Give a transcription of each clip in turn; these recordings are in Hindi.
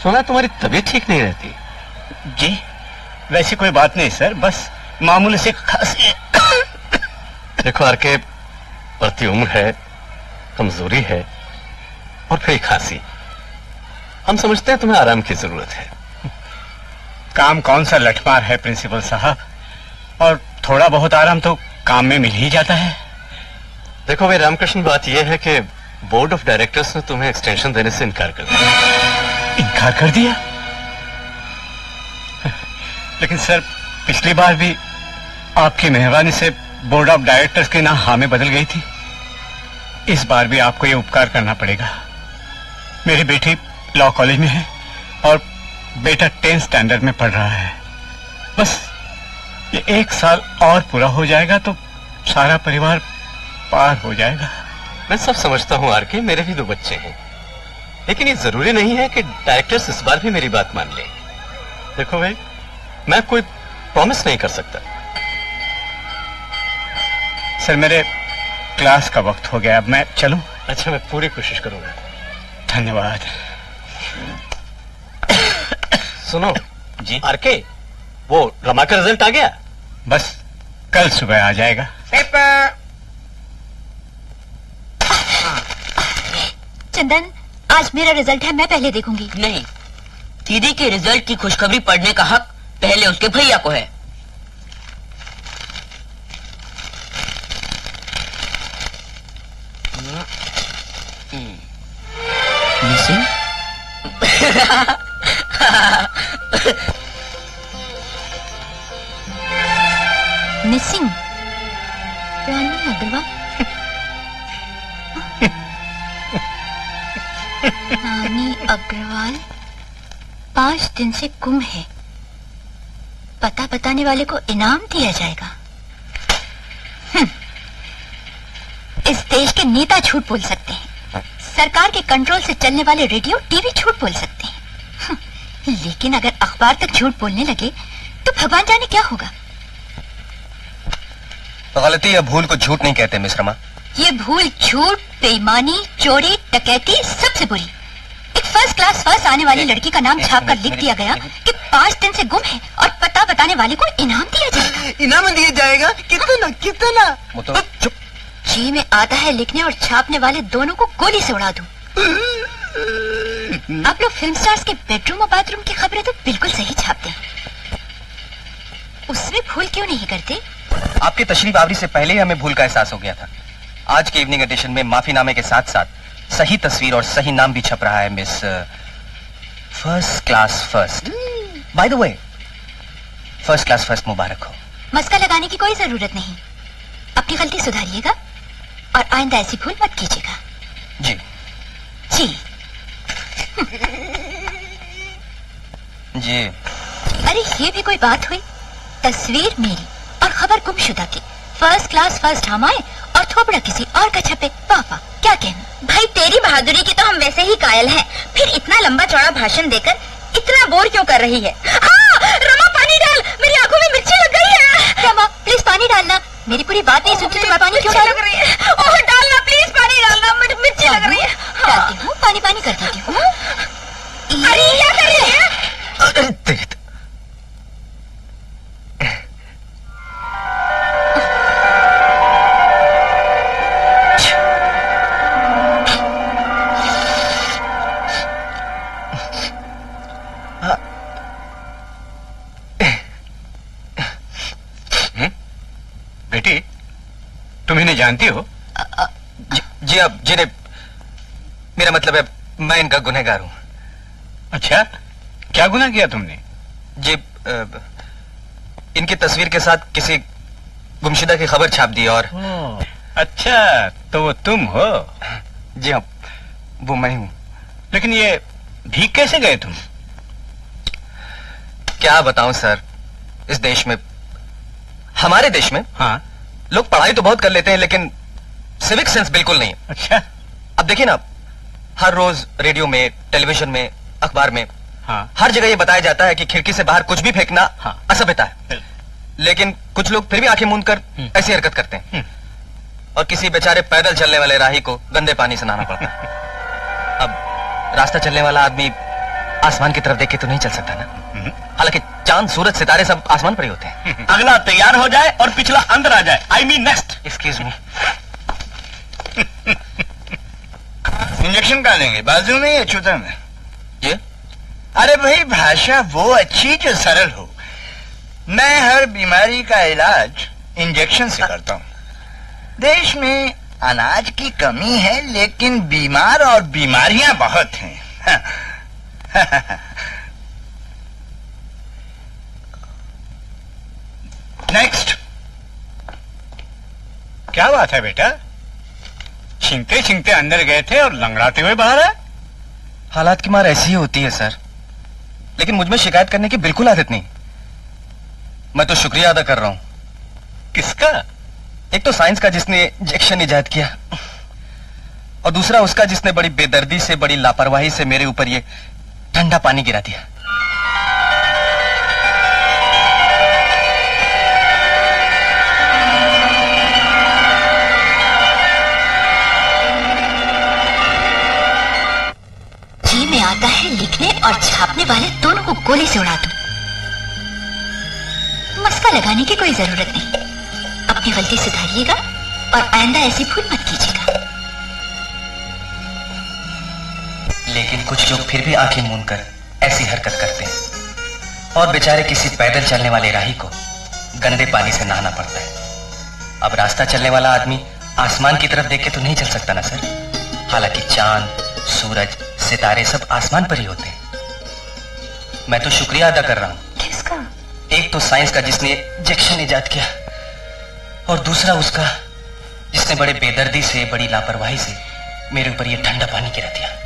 सुना तुम्हारी तबीयत ठीक नहीं रहती। जी वैसी कोई बात नहीं सर, बस मामूली से खांसी है। देखो आरके, बढ़ती उम्र है, कमजोरी है और फिर खांसी। हम समझते हैं तुम्हें आराम की जरूरत है। काम कौन सा लठमार है प्रिंसिपल साहब, और थोड़ा बहुत आराम तो काम में मिल ही जाता है। देखो भाई रामकृष्ण, बात यह है कि बोर्ड ऑफ डायरेक्टर्स ने तुम्हें एक्सटेंशन देने से इनकार कर दिया। इनकार कर दिया? लेकिन सर पिछली बार भी आपकी मेहरबानी से बोर्ड ऑफ डायरेक्टर्स की ना हाँ में बदल गई थी। इस बार भी आपको ये उपकार करना पड़ेगा। मेरी बेटी लॉ कॉलेज में है और बेटा 10th स्टैंडर्ड में पढ़ रहा है। बस ये 1 साल और पूरा हो जाएगा तो सारा परिवार पार हो जाएगा। मैं सब समझता हूँ आरके, मेरे भी 2 बच्चे हैं, लेकिन ये जरूरी नहीं है कि डायरेक्टर्स इस बार भी मेरी बात मान लें। देखो भाई, मैं कोई प्रॉमिस नहीं कर सकता। सर मेरे क्लास का वक्त हो गया, अब मैं चलूं? अच्छा, मैं पूरी कोशिश करूंगा। धन्यवाद। सुनो जी आरके, वो रमा का रिजल्ट आ गया? बस कल सुबह आ जाएगा। चंदन, आज मेरा रिजल्ट है, मैं पहले देखूंगी। नहीं, दीदी के रिजल्ट की खुशखबरी पढ़ने का हक पहले उसके भैया को है। मिसिंग? मिसिंग रानी अग्रवाल। रानी अग्रवाल 5 दिन से गुम है। पता बताने वाले को इनाम दिया जाएगा। इस देश के नेता झूठ बोल सकते हैं, सरकार के कंट्रोल से चलने वाले रेडियो टीवी झूठ बोल सकते हैं, लेकिन अगर अखबार तक झूठ बोलने लगे तो भगवान जाने क्या होगा। गलती या भूल को झूठ नहीं कहते मिस रमा। ये भूल, झूठ, बेईमानी, चोरी, डकैती सबसे बुरी। एक फर्स्ट क्लास फर्स्ट आने वाली लड़की का नाम छाप कर लिख दिया गया कि 5 दिन से गुम है और पता बताने वाले को इनाम दिया जाएगा। इनाम दिया जाएगा? कितना कितना? चुप। जी में आता है लिखने और छापने वाले दोनों को गोली से उड़ा दूं। आप लोग फिल्म स्टार्स के बेडरूम और बाथरूम की खबरें तो बिल्कुल सही छापते हैं, उसमें भूल क्यों नहीं करते? आपके तशरीफ आवरी से पहले ही हमें भूल का एहसास हो गया था। आज के इवनिंग एडिशन में माफीनामे के साथ साथ सही तस्वीर और सही नाम भी छप रहा है, miss first class first. By the way, first class first मुबारक हो। मस्का लगाने की कोई जरूरत नहीं। अपनी गलती सुधारिएगा और आइंदा ऐसी भूल मत कीजिएगा। जी जी जी। अरे ये भी कोई बात हुई? तस्वीर मेरी और खबर गुमशुदा की, फर्स्ट क्लास फर्स्ट हम आए और थोपड़ा किसी और का छपे। पापा क्या कहना? भाई तेरी बहादुरी की तो हम वैसे ही कायल हैं, फिर इतना लंबा चौड़ा भाषण देकर इतना बोर क्यों कर रही है? हाँ, रमा पानी डाल, मेरी आंखों में मिर्ची लग गई है। रमा प्लीज पानी डालना। मेरी पूरी बात नहीं सुनती तो मैं पानी क्यों डालूं? लग रही है। ओह डालना प्लीज, पानी डालना, मिर्ची लग रही है। डालती हूँ, पानी पानी कर देती हूँ। अरे क्या कर रही है? बेटी तुम इन्हें जानती हो? जी अब जिन्हें, मेरा मतलब है मैं इनका गुनहगार हूँ। अच्छा, क्या गुनाह किया तुमने? जी इनकी तस्वीर के साथ किसी गुमशुदा की खबर छाप दी और अच्छा तो वो तुम हो? जी हाँ, वो मैं हूँ। लेकिन ये भीग कैसे गए तुम? क्या बताऊं सर, इस देश में, हमारे देश में, हाँ, लोग पढ़ाई तो बहुत कर लेते हैं लेकिन सिविक सेंस बिल्कुल नहीं। अच्छा। अब देखिए ना, हर रोज रेडियो में, टेलीविजन में, अखबार में, हाँ, हर जगह ये बताया जाता है कि खिड़की से बाहर कुछ भी फेंकना हाँ, असभ्यता है। लेकिन कुछ लोग फिर भी आंखें मूंद कर ऐसी हरकत करते हैं और किसी बेचारे पैदल चलने वाले राही को गंदे पानी से नहाना पड़ता है। अब रास्ता चलने वाला आदमी आसमान की तरफ देख के तो नहीं चल सकता ना। हालांकि चांद, सूरज, सितारे सब आसमान पर ही होते हैं। अगला तैयार हो जाए और पिछला अंदर आ जाए। I mean next. Excuse me. Injection कहाँ देंगे, बाजू में या चूतर में? ये अरे भाई, भाषा वो अच्छी जो सरल हो। मैं हर बीमारी का इलाज इंजेक्शन से करता हूँ। देश में अनाज की कमी है, लेकिन बीमार और बीमारियां बहुत हैं। नेक्स्ट। क्या बात है बेटा, छिंकते छिंकते अंदर गए थे और लंगड़ाते हुए बाहर आए? हालात की मार ऐसी ही होती है सर, लेकिन मुझ में शिकायत करने की बिल्कुल आदत नहीं। मैं तो शुक्रिया अदा कर रहा हूं। किसका? एक तो साइंस का जिसने इंजेक्शन इजाद किया, और दूसरा उसका जिसने बड़ी बेदर्दी से, बड़ी लापरवाही से मेरे ऊपर ये ठंडा पानी गिरा दिया। जी में आता है लिखने और छापने वाले दोनों को गोली से उड़ा दूं। मस्का लगाने की कोई जरूरत नहीं। अपनी गलती सुधारिएगा और आइंदा ऐसी भूल मत कीजिएगा। लेकिन कुछ लोग फिर भी आंखें मूंद कर ऐसी हरकत करते हैं, और बेचारे किसी पैदल चलने वाले राही को गंदे पानी से नहाना पड़ता है। अब रास्ता चलने वाला आदमी आसमान की तरफ देख के तो नहीं चल सकता ना सर। हालांकि चांद, सूरज, सितारे सब आसमान पर ही होते हैं। मैं तो शुक्रिया अदा कर रहा हूं। किसका? एक तो साइंस का जिसने इंजेक्शन इजाद किया, और दूसरा उसका जिसने बड़े बेदर्दी से, बड़ी लापरवाही से मेरे ऊपर यह ठंडा पानी गिरा दिया।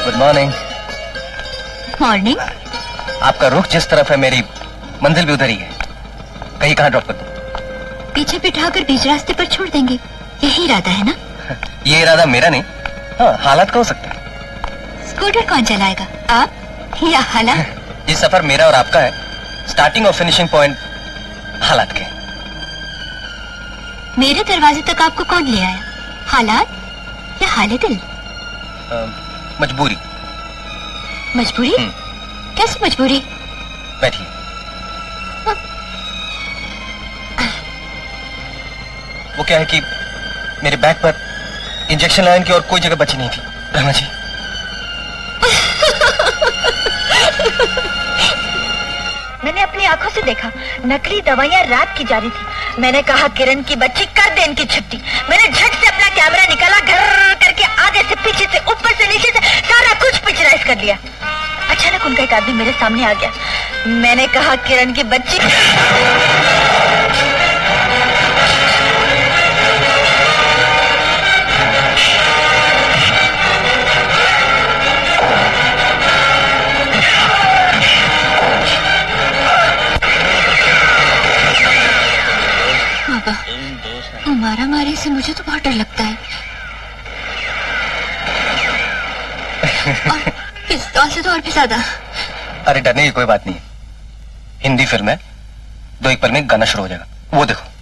Good morning. मॉर्निंग। आपका रुख जिस तरफ है, मेरी मंजिल भी उधर ही है। कहीं कहाँ ड्रॉप कर दूं? पीछे बिठाकर बीच रास्ते पर छोड़ देंगे, यही इरादा है ना? ये इरादा मेरा नहीं, हाँ हालात का हो सकता है। स्कूटर कौन चलाएगा, आप या हालात? ये सफर मेरा और आपका है। स्टार्टिंग और फिनिशिंग पॉइंट हालात के। मेरे दरवाजे तक आपको कौन ले आया, हालात या हाले दिल? मजबूरी। मजबूरी? कैसी मजबूरी? बैठिए। वो क्या है कि मेरे बैग पर इंजेक्शन लाइन की और कोई जगह बची नहीं थी, रहमा जी। मैंने अपनी आंखों से देखा, नकली दवाइयाँ रात की जा रही थी। मैंने कहा किरण की बच्ची कर दे इनकी छुट्टी। मैंने झट से अपना कैमरा निकाला, घर करके आगे से, पीछे से, ऊपर से, नीचे से सारा कुछ पिक्चराइज कर लिया। अचानक उनका एक आदमी मेरे सामने आ गया। मैंने कहा किरण की बच्ची। मारा मारी से मुझे तो बहुत डर लगता है, और पिस्तौल से तो और भी ज्यादा। अरे डरने की कोई बात नहीं। हिंदी फिल्म है, 2-1 पल में गाना शुरू हो जाएगा, वो देखो।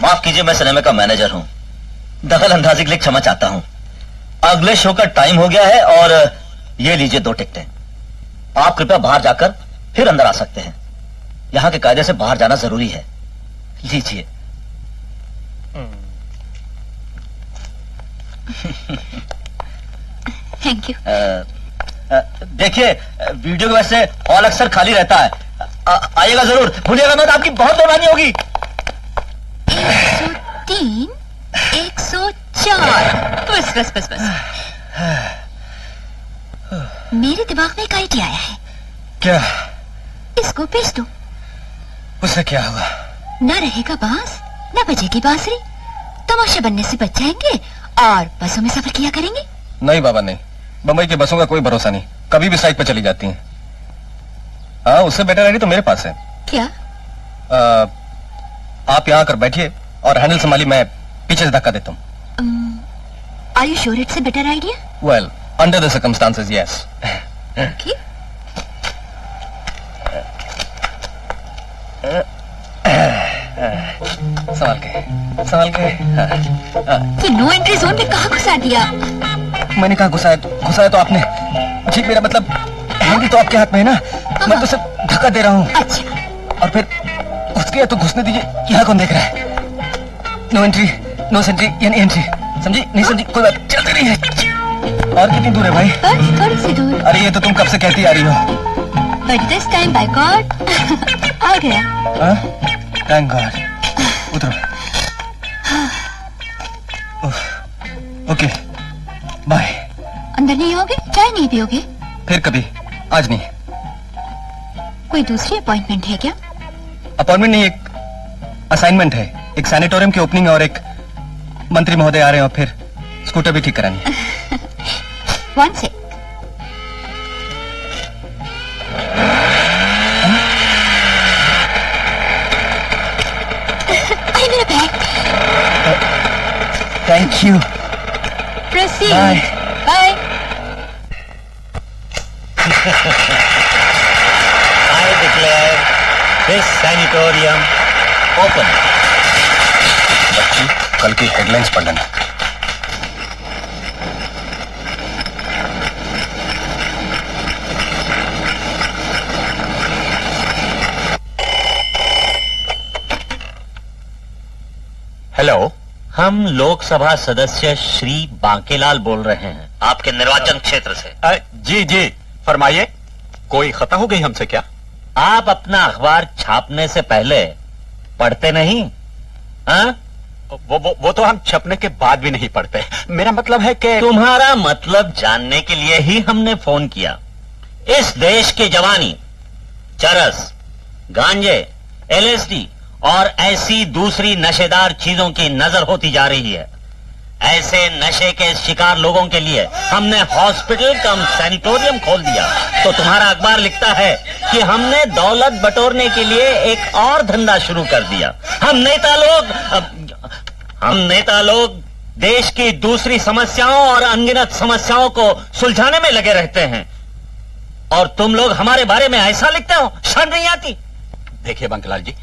माफ कीजिए, मैं सिनेमा का मैनेजर हूँ। दखल अंदाजी के लिए क्षमा चाहता हूँ। अगले शो का टाइम हो गया है और ये लीजिए 2 टिकटें। आप कृपया बाहर जाकर फिर अंदर आ सकते हैं। यहाँ के कायदे से बाहर जाना जरूरी है। लीजिए। Thank you. देखिए, वीडियो की वजह से हॉल अक्सर खाली रहता है। आइएगा जरूर, भूलिएगा मत, आपकी बहुत मेहरबानी होगी। 103, 104। बस बस बस बस। मेरे दिमाग में एक आइडिया आया है। क्या? इसको बेच दो। उससे क्या होगा? न रहेगा बांस, न बजेगी बांसुरी। तमाशा बनने से बच जाएंगे और बसों में सफर किया करेंगे। नहीं बाबा नहीं, बंबई के बसों का कोई भरोसा नहीं, कभी भी साइड पर चली जाती हैं। हाँ, उससे बेटर आइडिया तो मेरे पास है। क्या? आप यहाँ आकर बैठिए और हैंडल संभाली, मैं पीछे से धक्का देता हूँ। Are you sure it's a better idea? Well, under the circumstances, yes. Okay. संभाल के, संभाल के। ये नो एंट्री जोन में कहाँ घुसा दिया? मैंने कहा घुसाया तो आपने। जी, मेरा मतलब हैंडल तो आपके हाथ में है ना, मैं तो सिर्फ धक्का दे रहा हूँ। अच्छा। और फिर घुस गया तो घुसने दीजिए, यहाँ कौन देख रहा है? नो एंट्री, नो सेंट्री यानी एंट्री, समझी? नहीं समझी? कोई बात चलती नहीं है। और कितनी दूर है भाई? बस थोड़ी सी दूर। अरे ये तो तुम कब से कहती आ रही हो। But this time by God आ गया। Thank God. उतरो। Okay, bye. अंदर नहीं आओगे? चाय नहीं पियोगे? फिर कभी, आज नहीं। कोई दूसरी अपॉइंटमेंट है क्या? अपॉइंटमेंट नहीं, एक असाइनमेंट है। एक सैनिटोरियम की ओपनिंग और एक मंत्री महोदय आ रहे हैं और फिर स्कूटर भी ठीक करानी है। One sec. मेरा bag. Thank you. Proceed. Bye. Bye. I declare this sanatorium open. बच्ची, कल की हेडलाइंस पढ़ लेना। हेलो, हम लोकसभा सदस्य श्री बांकेलाल बोल रहे हैं, आपके निर्वाचन क्षेत्र से। जी जी, फरमाइए। कोई खता हो गई हमसे क्या? आप अपना अखबार छापने से पहले पढ़ते नहीं? हाँ? वो तो हम छपने के बाद भी नहीं पढ़ते। मेरा मतलब है कि तुम्हारा मतलब जानने के लिए ही हमने फोन किया। इस देश के जवानी चरस, गांजे, LSD और ऐसी दूसरी नशेदार चीजों की नजर होती जा रही है। ऐसे नशे के शिकार लोगों के लिए हमने हॉस्पिटल कम सैनिटोरियम खोल दिया। तो तुम्हारा अखबार लिखता है कि हमने दौलत बटोरने के लिए एक और धंधा शुरू कर दिया। हम नेता लोग देश की दूसरी समस्याओं और अनगिनत समस्याओं को सुलझाने में लगे रहते हैं और तुम लोग हमारे बारे में ऐसा लिखते हो, शर्म नहीं आती? देखिए बंकलाल जी,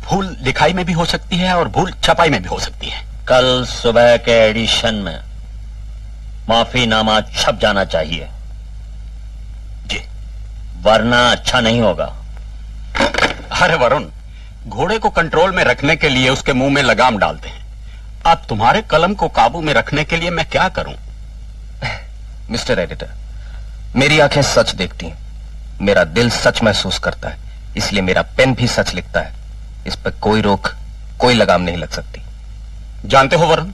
भूल लिखाई में भी हो सकती है और भूल छपाई में भी हो सकती है। कल सुबह के एडिशन में माफीनामा छप जाना चाहिए जी, वरना अच्छा नहीं होगा। अरे वरुण, घोड़े को कंट्रोल में रखने के लिए उसके मुंह में लगाम डालते हैं। अब तुम्हारे कलम को काबू में रखने के लिए मैं क्या करूं? मिस्टर एडिटर, मेरी आंखें सच देखती हैं, मेरा दिल सच महसूस करता है, इसलिए मेरा पेन भी सच लिखता है। इस पर कोई रोक, कोई लगाम नहीं लग सकती। जानते हो वरुण,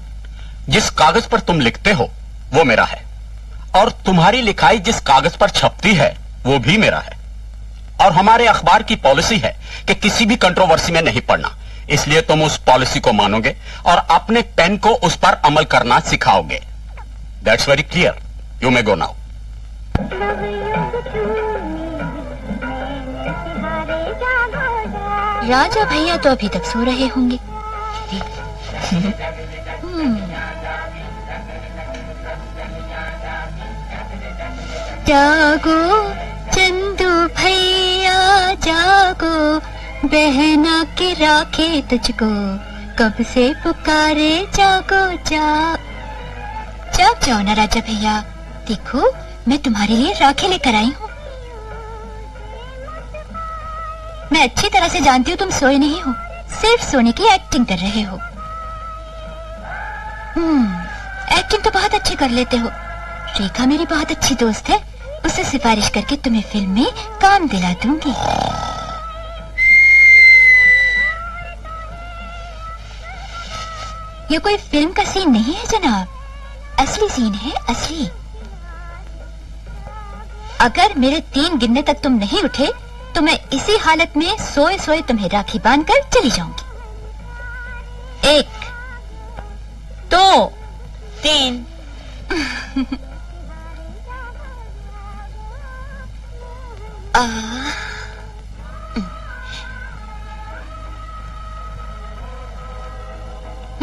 जिस कागज पर तुम लिखते हो वो मेरा है और तुम्हारी लिखाई जिस कागज पर छपती है वो भी मेरा है। और हमारे अखबार की पॉलिसी है कि किसी भी कंट्रोवर्सी में नहीं पड़ना, इसलिए तुम उस पॉलिसी को मानोगे और अपने पेन को उस पर अमल करना सिखाओगे। That's very clear. You may go now. Raja भैया तो अभी तक सो रहे होंगे। जागो चंदू भैया जागो, बहना के राखे तुझको कब से पुकारे जागो जाग। जाग जाओ ना राजा भैया, देखो मैं तुम्हारे लिए राखी लेकर आई हूँ। मैं अच्छी तरह से जानती हूँ तुम सोए नहीं हो, सिर्फ सोने की एक्टिंग कर रहे हो। एक्टिंग तो बहुत अच्छी कर लेते हो। रेखा मेरी बहुत अच्छी दोस्त है, उससे सिफारिश करके तुम्हें फिल्म में काम दिला दूंगी। ये कोई फिल्म का सीन नहीं है जनाब, असली सीन है, असली। अगर मेरे 3 गिनने तक तुम नहीं उठे तो मैं इसी हालत में सोए सोए तुम्हें राखी बांधकर चली जाऊंगी। 1 2 3।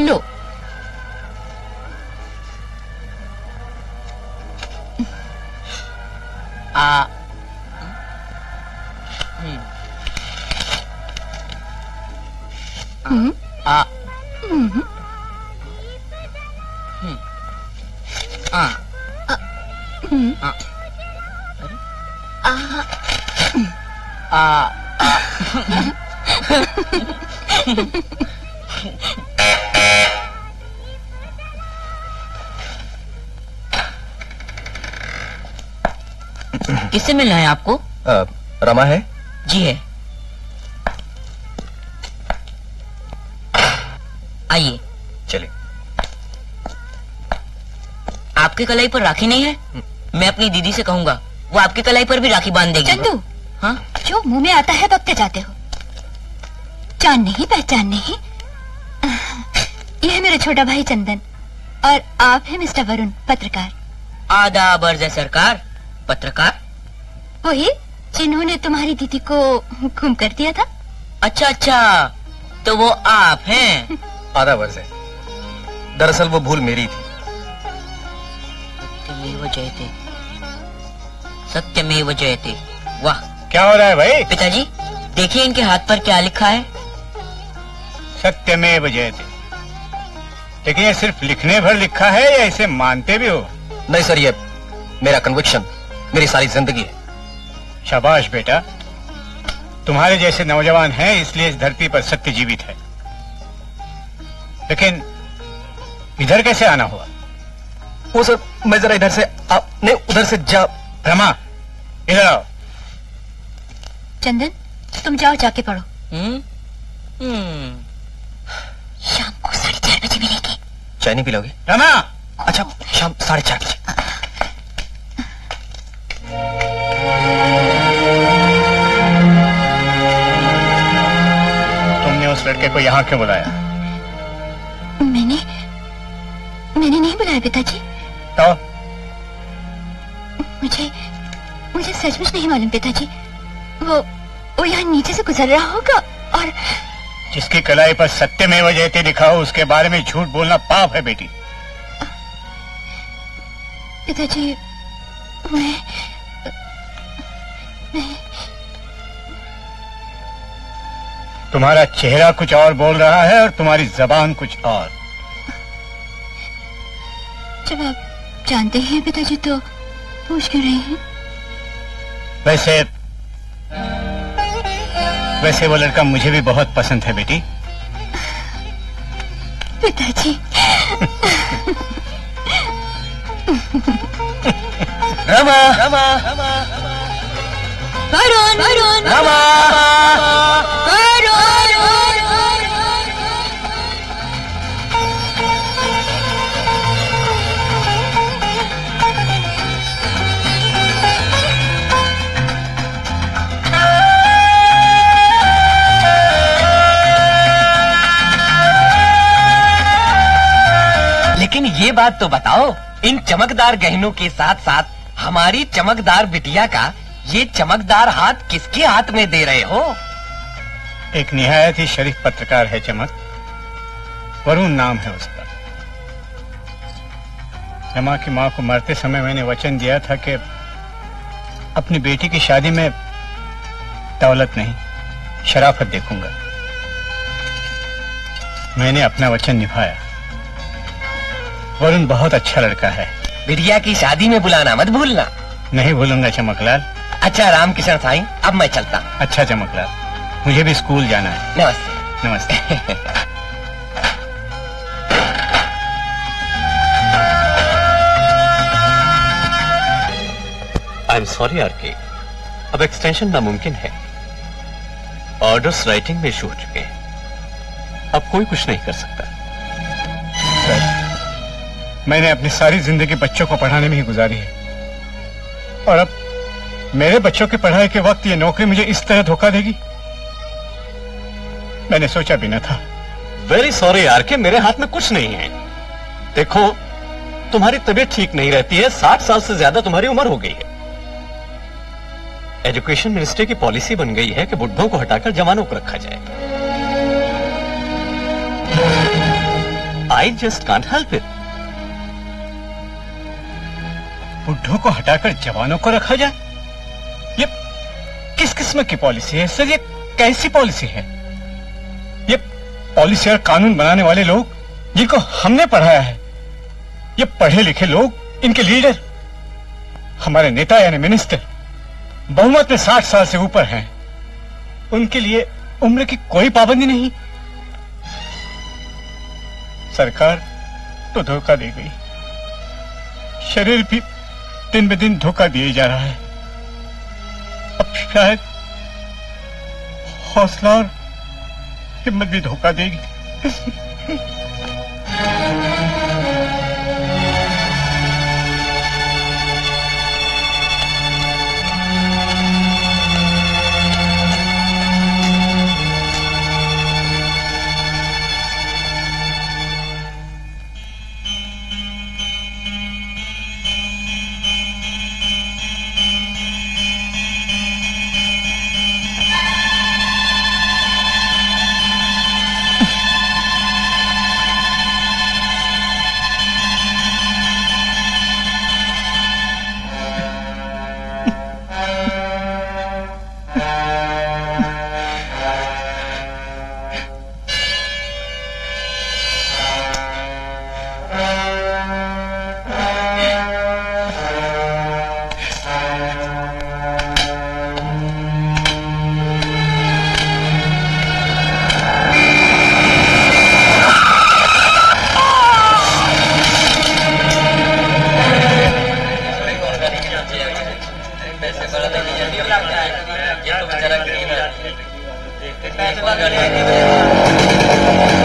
लो, किससे मिलना है आपको? रमा है? जी है। आइए। चलिए। आपकी कलाई पर राखी नहीं है? मैं अपनी दीदी से कहूंगा, वो आपकी कलाई पर भी राखी बांध देगी। चंदू, हाँ? जो मुंह में आता है बकते जाते हो। जान नहीं पहचान नहीं। यह है मेरा छोटा भाई चंदन और आप हैं मिस्टर वरुण, पत्रकार। आदाब अर्ज़ है सरकार। पत्रकार? वही जिन्होंने तुम्हारी दीदी को गुम कर दिया था। अच्छा अच्छा, तो वो आप हैं। आधा वर्ष है, दरअसल वो भूल मेरी थी। सत्यमेव जयते, सत्यमेव जयते। वाह, क्या हो रहा है भाई? पिताजी देखिए इनके हाथ पर क्या लिखा है। सत्यमेव जयते। लेकिन ये सिर्फ लिखने भर लिखा है या इसे मानते भी हो? नहीं सर, ये मेरा कन्विक्शन, मेरी सारी जिंदगी है। शाबाश बेटा, तुम्हारे जैसे नौजवान हैं इसलिए इस धरती पर सत्य जीवित है। लेकिन इधर कैसे आना हुआ? वो सर, मैं जरा इधर से नहीं उधर से जा। रमा, इधर आओ। चंदन, तुम जाओ जाके पढ़ो। शाम को 4:30 बजे मिलेंगे। चाय नहीं पिलाओगे? रमा! अच्छा, शाम 4:30 बजे। तुमने उस लड़के को यहाँ क्यों बुलाया? मैंने नहीं बुलाया पिताजी। तो? मुझे सचमुच नहीं मालूम पिताजी। वो यहाँ नीचे से गुजर रहा होगा और जिसकी कलाई पर सत्यमेव जयते लिखा हो उसके बारे में झूठ बोलना पाप है बेटी। पिताजी, मैं तुम्हारा चेहरा कुछ और बोल रहा है और तुम्हारी जबान कुछ और। जब आप जानते हैं पिताजी तो पूछ क्यों रहे हैं? वैसे वो लड़का मुझे भी बहुत पसंद है बेटी। पिताजी। रमा, रमा, वरुण, वरुण, रमा, लेकिन ये बात तो बताओ, इन चमकदार गहनों के साथ साथ हमारी चमकदार बिटिया का ये चमकदार हाथ किसके हाथ में दे रहे हो? एक निहायत ही शरीफ पत्रकार है चमक, वरुण नाम है उसका। रमा की माँ को मरते समय मैंने वचन दिया था कि अपनी बेटी की शादी में दौलत नहीं, शराफत देखूंगा। मैंने अपना वचन निभाया। वरुण बहुत अच्छा लड़का है। बिटिया की शादी में बुलाना मत भूलना। नहीं भूलूंगा चमकलाल। अच्छा रामकिशन साईं, अब मैं चलता। अच्छा चमकलाल, मुझे भी स्कूल जाना है। नमस्ते। नमस्ते। आई एम सॉरी आरके, अब एक्सटेंशन नामुमकिन है। ऑर्डर्स राइटिंग में इशू हो चुके हैं, अब कोई कुछ नहीं कर सकता। सर, मैंने अपनी सारी जिंदगी बच्चों को पढ़ाने में ही गुजारी है, और अब मेरे बच्चों की पढ़ाई के वक्त ये नौकरी मुझे इस तरह धोखा देगी, मैंने सोचा भी न था। वेरी सॉरी आरके, मेरे हाथ में कुछ नहीं है। देखो, तुम्हारी तबीयत ठीक नहीं रहती है, 60 साल से ज्यादा तुम्हारी उम्र हो गई है। एजुकेशन मिनिस्ट्री की पॉलिसी बन गई है कि बुढ़ों को हटाकर जवानों को रखा जाए। I just can't help it. बुढ़ों को हटाकर जवानों को रखा जाए? ये किस किस्म की पॉलिसी है सर? ये कैसी पॉलिसी है? ये पॉलिसी और कानून बनाने वाले लोग जिनको हमने पढ़ाया है, ये पढ़े लिखे लोग, इनके लीडर, हमारे नेता यानी मिनिस्टर बहुमत में 60 साल से ऊपर हैं, उनके लिए उम्र की कोई पाबंदी नहीं। सरकार तो धोखा दे गई, शरीर भी दिन ब दिन धोखा दिए जा रहा है। अब शायद हौसला और हिम्मत भी धोखा देगी।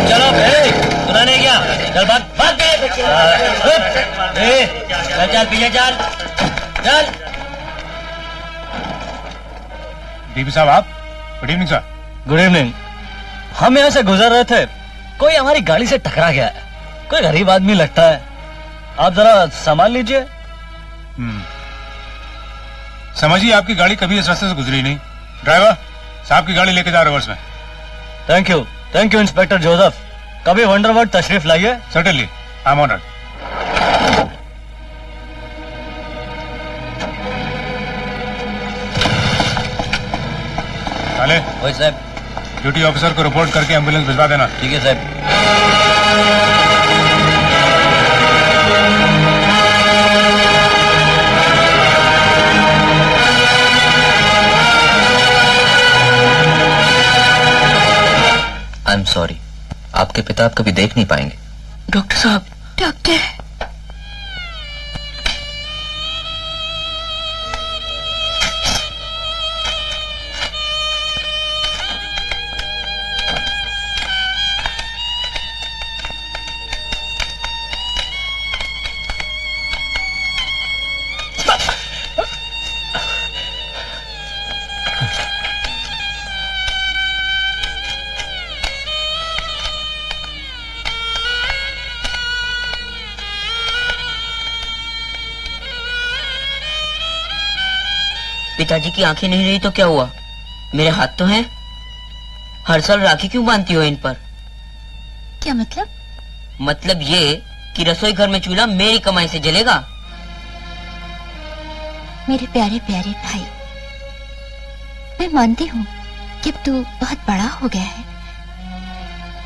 चलो फिर, सुना नहीं क्या? चल भाग भाग गए। चल पीछे चल चल। डीपी साहब, आप? Good evening sir. Good evening. हम यहाँ से गुजर रहे थे, कोई हमारी गाड़ी से टकरा गया है। कोई गरीब आदमी लगता है, आप जरा संभाल लीजिए। समझिए आपकी गाड़ी कभी इस रास्ते से गुजरी नहीं। ड्राइवर साहब की गाड़ी लेके जाओ रिवर्स में। Thank you inspector Joseph. कभी वंडरवर्ड तशरीफ लाइए। Certainly, I am honoured. साले, वही साहब। ड्यूटी ऑफिसर को रिपोर्ट करके एम्बुलेंस भिजवा देना। ठीक है साहब। आई एम सॉरी, आपके पिता आप कभी देख नहीं पाएंगे। डॉक्टर साहब। डॉक्टर। पिताजी की आंखें नहीं रही तो क्या हुआ? मेरे हाथ तो हैं। हर साल राखी क्यों बांधती हो इन पर? क्या मतलब? मतलब ये कि रसोई घर में चूल्हा मेरी कमाई से जलेगा। मेरे प्यारे प्यारे भाई, मैं मानती हूँ कि अब तू बहुत बड़ा हो गया है,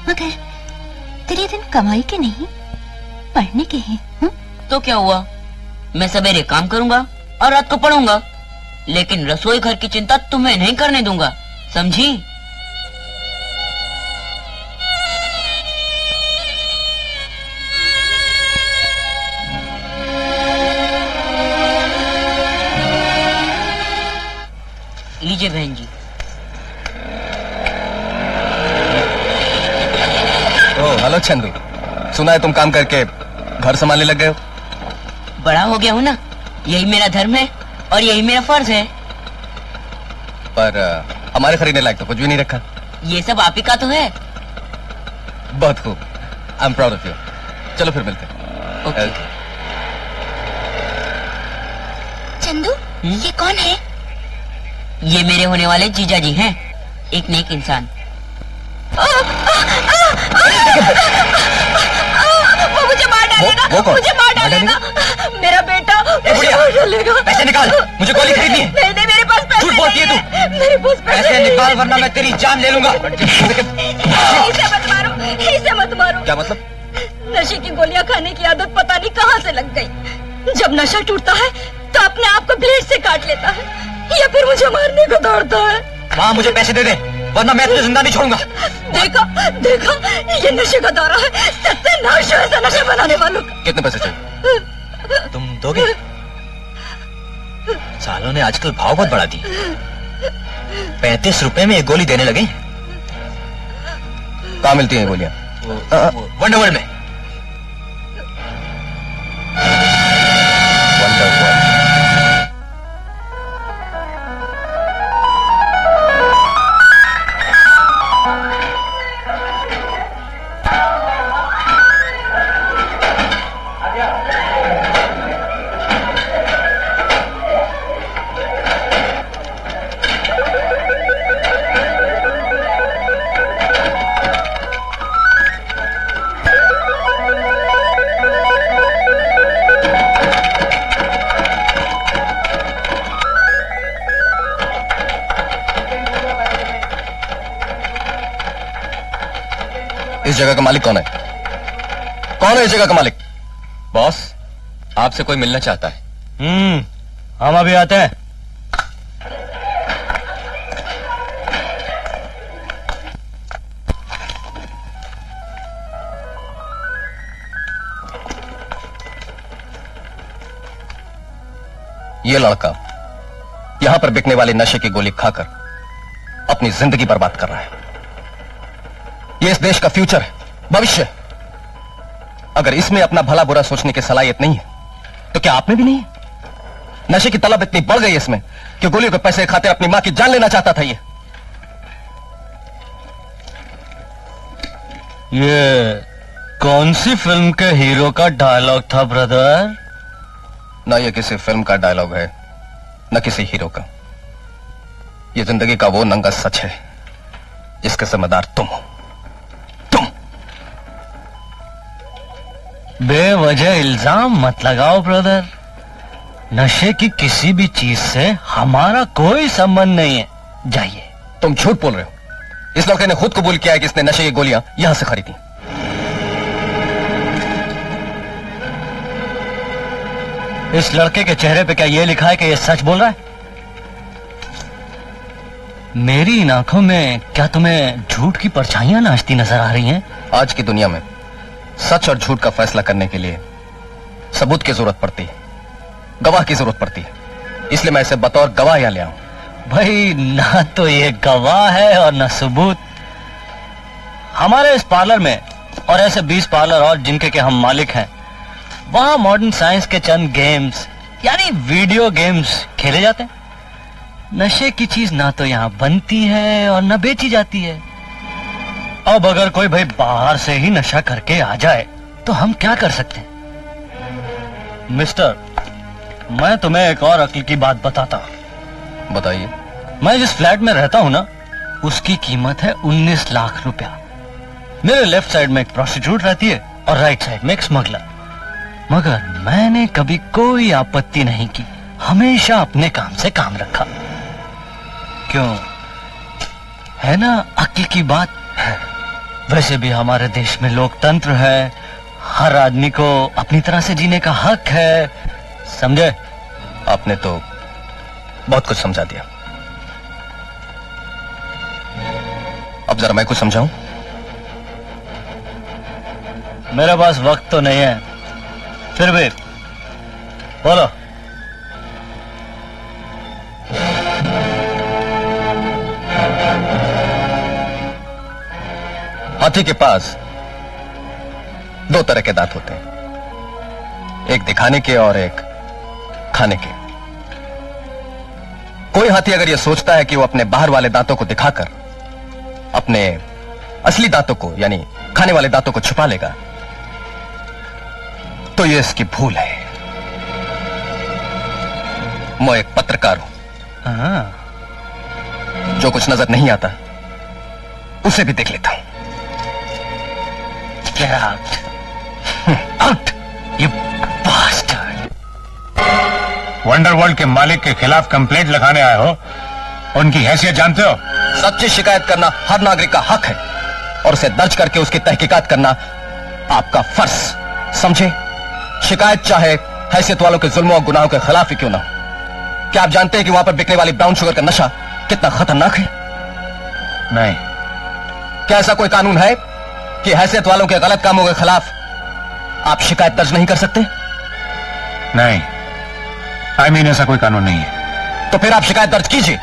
मगर तेरे दिन कमाई के नहीं पढ़ने के हैं। तो क्या हुआ, मैं सवेरे काम करूंगा और रात को पढ़ूंगा, लेकिन रसोई घर की चिंता तुम्हें नहीं करने दूंगा, समझी? लीजिए बहन जी। हेलो चंदू, सुना है तुम काम करके घर संभालने लग गए हो। बड़ा हो गया हूँ ना, यही मेरा धर्म है और यही मेरा फर्ज है। पर हमारे खरीदने लायक तो कुछ भी नहीं रखा। ये सब आप ही का तो है। बहुत खूब, I am proud of you. चलो फिर मिलते हैं। ओके। चंदू, ये कौन है? ये मेरे होने वाले जीजा जी हैं, एक नेक इंसान। वो मुझे मार डालेगा, मुझे मार डालेगा। मेरा बेटा मुझे मार डालेगा। पैसे निकाल, मुझे गोली खरीदनी है। नहीं, मेरे पास पैसे झूठ बोलती है तू। मेरे पास पैसे निकाल वरना मैं तेरी जान ले लूंगा। इसे मत मारो, इसे मत मारो। क्या मतलब? नशे की गोलियां खाने की आदत पता नहीं कहाँ से लग गई। जब नशा टूटता है तो अपने आप को ब्लेड से काट लेता है या फिर मुझे मारने को दौड़ता है। माँ, मुझे पैसे दे दे वरना मैं तुझे जिंदा नहीं छोड़ूंगा। देखो देखो, ये नशे का दौरा है, सत्यानाश है ऐसा नशा बनाने वालों का। कितने पैसे चाहिए? तुम दोगे? सालों ने आजकल भाव बहुत बढ़ा दी। 35 रुपए में एक गोली देने लगे। कहाँ मिलती हैं गोलियां? वंडरवर्ल्ड में। इस जगह का मालिक कौन है? कौन है इस जगह का मालिक? बॉस, आपसे कोई मिलना चाहता है। हम अभी आते हैं। ये लड़का यहां पर बिकने वाले नशे की गोली खाकर अपनी जिंदगी बर्बाद कर रहा है। ये इस देश का फ्यूचर है, भविष्य। अगर इसमें अपना भला बुरा सोचने की सलाहियत नहीं है तो क्या आप में भी नहीं है? नशे की तलब इतनी बढ़ गई इसमें कि गोलियों के पैसे खाते अपनी मां की जान लेना चाहता था। ये कौन सी फिल्म के हीरो का डायलॉग था ब्रदर? ना ये किसी फिल्म का डायलॉग है, न किसी हीरो का। ये जिंदगी का वो नंगा सच है जिसके जिम्मेदार तुम हो। बेवजह इल्जाम मत लगाओ ब्रदर। नशे की किसी भी चीज से हमारा कोई संबंध नहीं है। जाइए। तुम झूठ बोल रहे हो। इस लड़के ने खुद कबूल किया है कि इसने नशे की गोलियां यहां से खरीदी। इस लड़के के चेहरे पे क्या ये लिखा है कि ये सच बोल रहा है? मेरी इन आंखों में क्या तुम्हें झूठ की परछाइयां नाचती नजर आ रही हैं? आज की दुनिया में सच और झूठ का फैसला करने के लिए सबूत की जरूरत पड़ती है, गवाह की जरूरत पड़ती है। इसलिए मैं इसे बतौर गवाह यहां ले आऊं। भाई, ना तो ये गवाह है और ना सबूत। हमारे इस पार्लर में और ऐसे 20 पार्लर और जिनके के हम मालिक हैं, वहां मॉडर्न साइंस के चंद गेम्स यानी वीडियो गेम्स खेले जाते हैं। नशे की चीज ना तो यहाँ बनती है और ना बेची जाती है। अब अगर कोई भाई बाहर से ही नशा करके आ जाए तो हम क्या कर सकते हैं? मिस्टर, मैं तुम्हें एक और अक्ल की बात बताता हूं। बताइए। मैं जिस फ्लैट में रहता हूं ना, उसकी कीमत है 19 लाख रुपया। मेरे लेफ्ट साइड में एक प्रोस्टिट्यूट रहती है और राइट साइड में एक स्मगलर। मगर मैंने कभी कोई आपत्ति नहीं की, हमेशा अपने काम से काम रखा। क्यों? है ना अक्ल की बात? वैसे भी हमारे देश में लोकतंत्र है, हर आदमी को अपनी तरह से जीने का हक है, समझे? आपने तो बहुत कुछ समझा दिया। अब जरा मैं कुछ समझाऊं? मेरे पास वक्त तो नहीं है, फिर भी बोलो। हाथी के पास दो तरह के दांत होते हैं, एक दिखाने के और एक खाने के। कोई हाथी अगर यह सोचता है कि वो अपने बाहर वाले दांतों को दिखाकर अपने असली दांतों को यानी खाने वाले दांतों को छुपा लेगा, तो यह इसकी भूल है। मैं एक पत्रकार हूं, जो कुछ नजर नहीं आता उसे भी देख लेता हूं। Get out. Out, you bastard. वंडरवर्ल्ड के मालिक के खिलाफ कंप्लेंट लगाने आए हो, उनकी हैसियत जानते हो? सच्ची शिकायत करना हर नागरिक का हक है और उसे दर्ज करके उसकी तहकीकात करना आपका फर्ज, समझे? शिकायत चाहे हैसियत वालों के जुल्मों और गुनाहों के खिलाफ ही क्यों ना हो। क्या आप जानते हैं कि वहां पर बिकने वाली ब्राउन शुगर का नशा कितना खतरनाक है? नहीं। क्या ऐसा कोई कानून है कि हैसियत वालों के गलत कामों के खिलाफ आप शिकायत दर्ज नहीं कर सकते? नहीं, आई मीन ऐसा कोई कानून नहीं है। तो फिर आप शिकायत दर्ज कीजिए।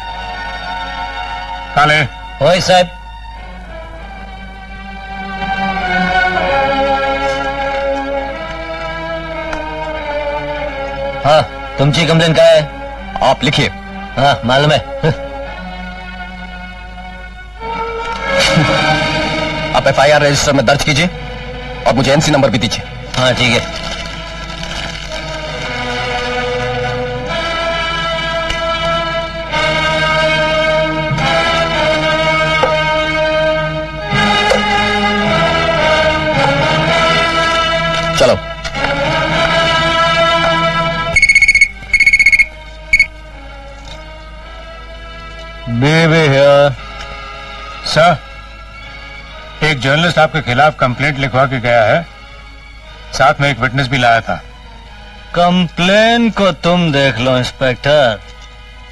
काले। ओए साहब। हाँ, तुमची कंप्लेन क्या है? आप लिखिए। हाँ, मालूम है। आप एफआईआर रजिस्टर में दर्ज कीजिए और मुझे एनसी नंबर भी दीजिए। हाँ, ठीक है। चलो। Baby here. सर, एक जर्नलिस्ट आपके खिलाफ कंप्लेंट लिखवा के गया है, साथ में एक विटनेस भी लाया था। कंप्लेन को तुम देख लो इंस्पेक्टर,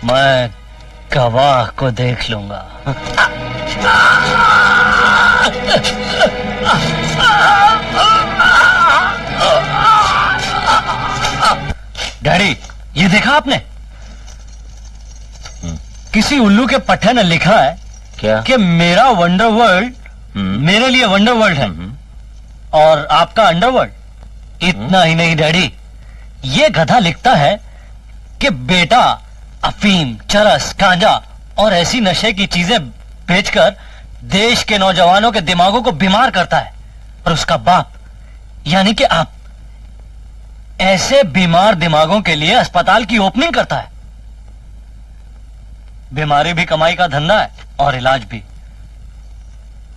मैं गवाह को देख लूंगा। डैडी, ये देखा आपने? किसी उल्लू के पट्टे ने लिखा है क्या कि मेरा वंडर वर्ल्ड मेरे लिए वंडर वर्ल्ड है और आपका अंडरवर्ल्ड। इतना ही नहीं डैडी, ये गधा लिखता है कि बेटा अफीम, चरस, गांजा और ऐसी नशे की चीजें बेचकर देश के नौजवानों के दिमागों को बीमार करता है, और उसका बाप यानी कि आप ऐसे बीमार दिमागों के लिए अस्पताल की ओपनिंग करता है। बीमारी भी कमाई का धंधा है और इलाज भी।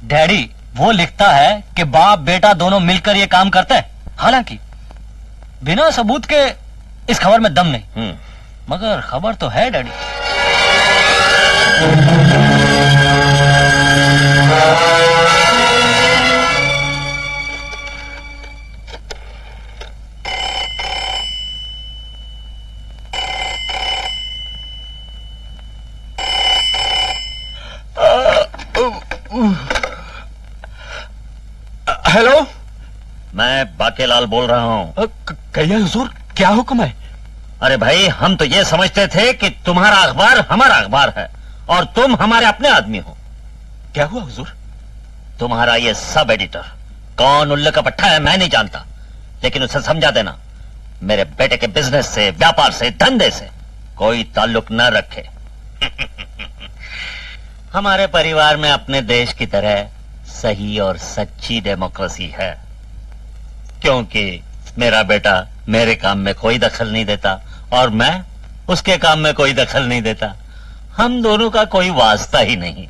डैडी, वो लिखता है कि बाप बेटा दोनों मिलकर ये काम करते हैं, हालांकि बिना सबूत के इस खबर में दम नहीं। मगर खबर तो है डैडी। हेलो, मैं बाकेलाल बोल रहा हूँ। कहिए हुजूर, क्या हुक्म है? अरे भाई, हम तो ये समझते थे कि तुम्हारा अखबार हमारा अखबार है और तुम हमारे अपने आदमी हो। क्या हुआ हुजूर? तुम्हारा ये सब एडिटर कौन उल्लू का पट्टा है मैं नहीं जानता, लेकिन उसे समझा देना मेरे बेटे के बिजनेस से, व्यापार से, धंधे से कोई ताल्लुक न रखे। हमारे परिवार में अपने देश की तरह सही और सच्ची डेमोक्रेसी है, क्योंकि मेरा बेटा मेरे काम में कोई दखल नहीं देता और मैं उसके काम में कोई दखल नहीं देता। हम दोनों का कोई वास्ता ही नहीं।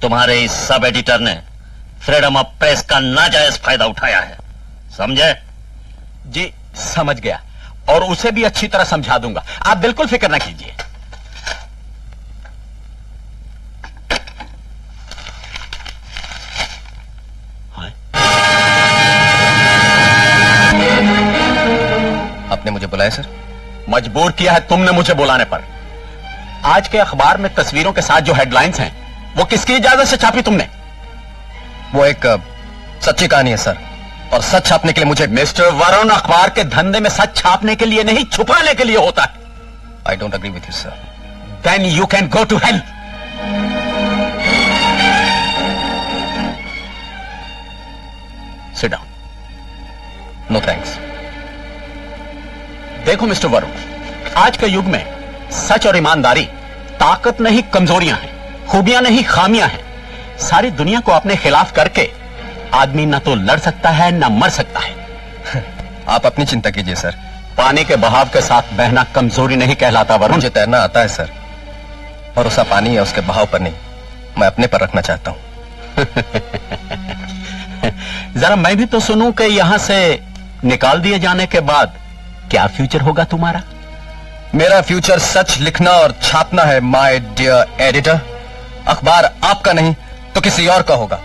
तुम्हारे इस सब एडिटर ने फ्रीडम ऑफ प्रेस का नाजायज फायदा उठाया है, समझे? जी समझ गया, और उसे भी अच्छी तरह समझा दूंगा, आप बिल्कुल फिक्र ना कीजिए। मुझे बुलाया सर? मजबूर किया है तुमने मुझे बुलाने पर। आज के अखबार में तस्वीरों के साथ जो हेडलाइंस हैं, वो किसकी इजाजत से छापी तुमने? वो एक सच्ची कहानी है सर, और सच छापने के लिए मुझे... मिस्टर वरुण, अखबार के धंधे में सच छापने के लिए नहीं, छुपाने के लिए होता है। I don't agree with you sir. Then you can go to hell. Sit down. No thanks. देखो मिस्टर वरुण, आज के युग में सच और ईमानदारी ताकत नहीं कमजोरियां हैं, खूबियां नहीं खामियां हैं। सारी दुनिया को अपने खिलाफ करके आदमी न तो लड़ सकता है न मर सकता है। आप अपनी चिंता कीजिए सर। पानी के बहाव के साथ बहना कमजोरी नहीं कहलाता वरुण। मुझे तैरना आता है सर, भरोसा पानी है उसके बहाव पर नहीं, मैं अपने पर रखना चाहता हूं। जरा मैं भी तो सुनूं कि यहां से निकाल दिए जाने के बाद क्या फ्यूचर होगा तुम्हारा? मेरा फ्यूचर सच लिखना और छापना है माय डियर एडिटर। अखबार आपका नहीं तो किसी और का होगा।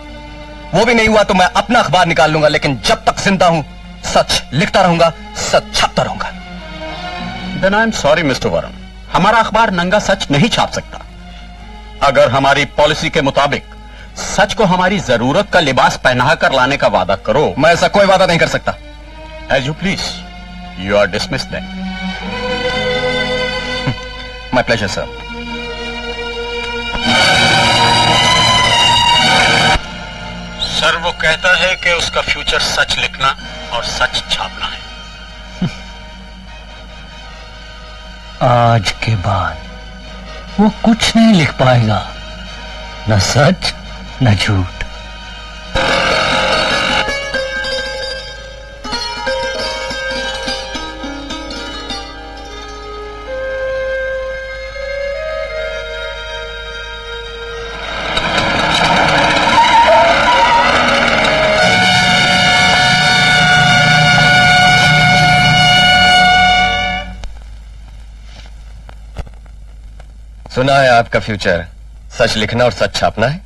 वो भी नहीं हुआ तो मैं अपना अखबार निकाल लूंगा, लेकिन जब तक जिंदा हूं सच लिखता रहूंगा, सच छापता रहूंगा। Then I am sorry mister Varun, हमारा अखबार नंगा सच नहीं छाप सकता। अगर हमारी पॉलिसी के मुताबिक सच को हमारी जरूरत का लिबास पहना कर लाने का वादा करो। मैं ऐसा कोई वादा नहीं कर सकता। As you please, you are dismissed then. My pleasure sir. Sir वो कहता है कि उसका फ्यूचर सच लिखना और सच छापना है। आज के बाद वो कुछ नहीं लिख पाएगा, न सच न झूठ। सुना है आपका फ्यूचर सच लिखना और सच छापना है?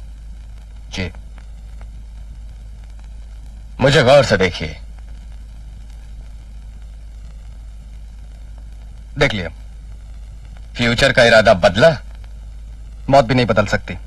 जी। मुझे गौर से देखिए। देख लिया, फ्यूचर का इरादा बदला, मौत भी नहीं बदल सकती।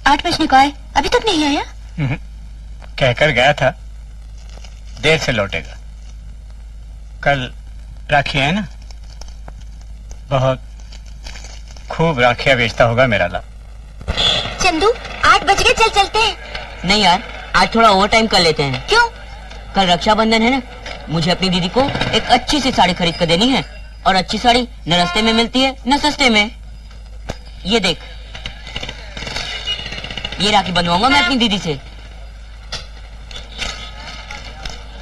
आठ बजने को आए, अभी तक नहीं आया? कहकर गया था देर से लौटेगा। कल राखी है ना, बहुत खूब राखियां बेचता होगा मेरा लाल। चंदू 8 बज गए, चल चलते हैं। नहीं यार, आज थोड़ा ओवर टाइम कर लेते हैं। क्यों? कल रक्षाबंधन है ना, मुझे अपनी दीदी को एक अच्छी सी साड़ी खरीद कर देनी है, और अच्छी साड़ी न सस्ते में मिलती है न सस्ते में। ये देख, ये राखी बंधवाऊंगा मैं अपनी दीदी से।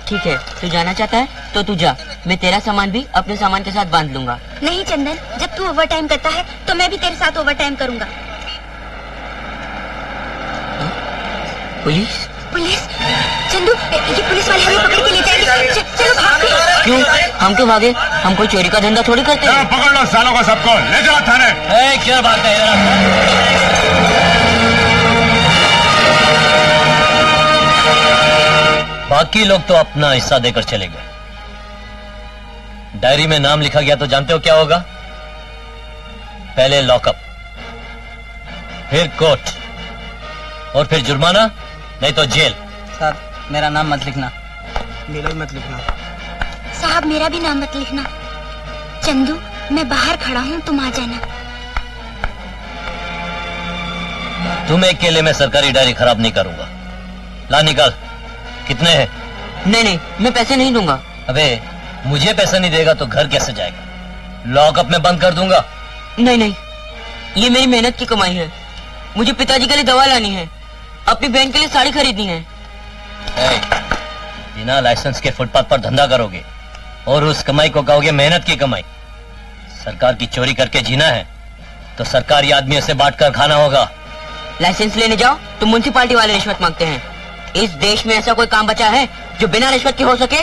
ठीक है, तू जाना चाहता है तो तू जा, मैं तेरा सामान भी अपने सामान के साथ बांध लूंगा। नहीं चंदन, जब तू ओवर टाइम करता है तो मैं भी तेरे साथ ओवर टाइम करूंगा। पुलिस? पुलिस? चंदू, ये पुलिस वाले हमें पकड़ के ले जाएंगे। चलो भाग। क्यों? हम क्यों भागे? हम कोई चोरी का धंधा थोड़ी करते हैं। पकड़ लो सालों को सबको, ले जाओ थाने। क्या बात है इधर? बाकी लोग तो अपना हिस्सा देकर चले गए। डायरी में नाम लिखा गया तो जानते हो क्या होगा? पहले लॉकअप, फिर कोर्ट और फिर जुर्माना, नहीं तो जेल। सर मेरा नाम मत लिखना। मेरा भी मत लिखना। साहब मेरा भी नाम मत लिखना। चंदू मैं बाहर खड़ा हूँ, तुम आ जाना। तुम अकेले में सरकारी डायरी खराब नहीं करूंगा। ला निकाल, कितने हैं? नहीं नहीं, मैं पैसे नहीं दूंगा। अबे मुझे पैसा नहीं देगा तो घर कैसे जाएगा? लॉकअप में बंद कर दूंगा। नहीं नहीं, ये मेरी मेहनत की कमाई है। मुझे पिताजी के लिए दवा लानी है, अपनी बहन के लिए साड़ी खरीदनी है। बिना लाइसेंस के फुटपाथ पर धंधा करोगे और उस कमाई को कहोगे मेहनत की कमाई? सरकार की चोरी करके जीना है तो सरकारी आदमियों से बांट कर खाना होगा। लाइसेंस लेने जाओ तो म्युनिसिपालिटी वाले रिश्वत मांगते हैं। इस देश में ऐसा कोई काम बचा है जो बिना रिश्वत के हो सके?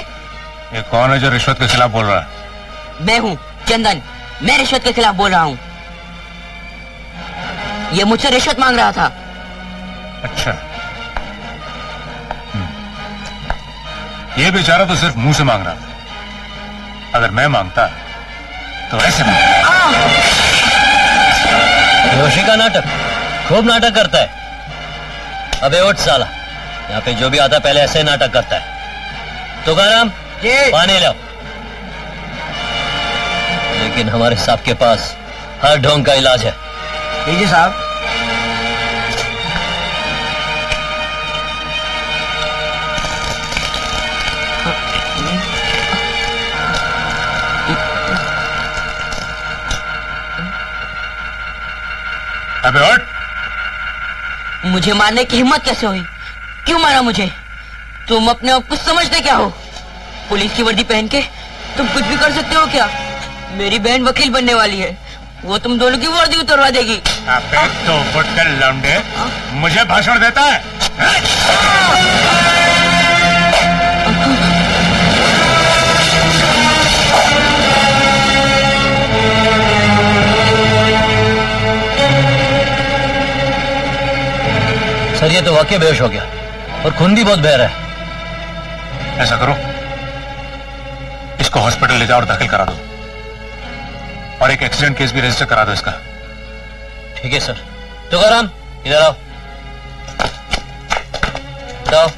ये कौन है जो रिश्वत के खिलाफ बोल रहा है? मैं हूँ चंदन, मैं रिश्वत के खिलाफ बोल रहा हूँ। ये मुझसे रिश्वत मांग रहा था। अच्छा, ये बेचारा तो सिर्फ मुंह से मांग रहा था। अगर मैं मांगता तो ऐसे मांगता। बेहोशी का नाटक, खूब नाटक करता है। अबे उठ साला, यहाँ पे जो भी आता पहले ऐसे ही नाटक करता है। तुकाराम पानी लाओ। लेकिन हमारे साहब के पास हर ढोंग का इलाज है। लीजिए साहब। अबे उठ। मुझे मारने की हिम्मत कैसे हुई? क्यों मारा मुझे? तुम अपने आप कुछ समझते क्या हो? पुलिस की वर्दी पहन के तुम कुछ भी कर सकते हो क्या? मेरी बहन वकील बनने वाली है, वो तुम दोनों की वर्दी उतरवा देगी। अबे तो फुटकर लौंडे, मुझे भाषण देता है? सर ये तो वाकई बेहोश हो गया और खून भी बहुत बह रहा है। ऐसा करो, इसको हॉस्पिटल ले जाओ और दाखिल करा दो और एक एक्सीडेंट केस भी रजिस्टर करा दो इसका। ठीक है सर। तुकाराम इधर आओ। जाओ।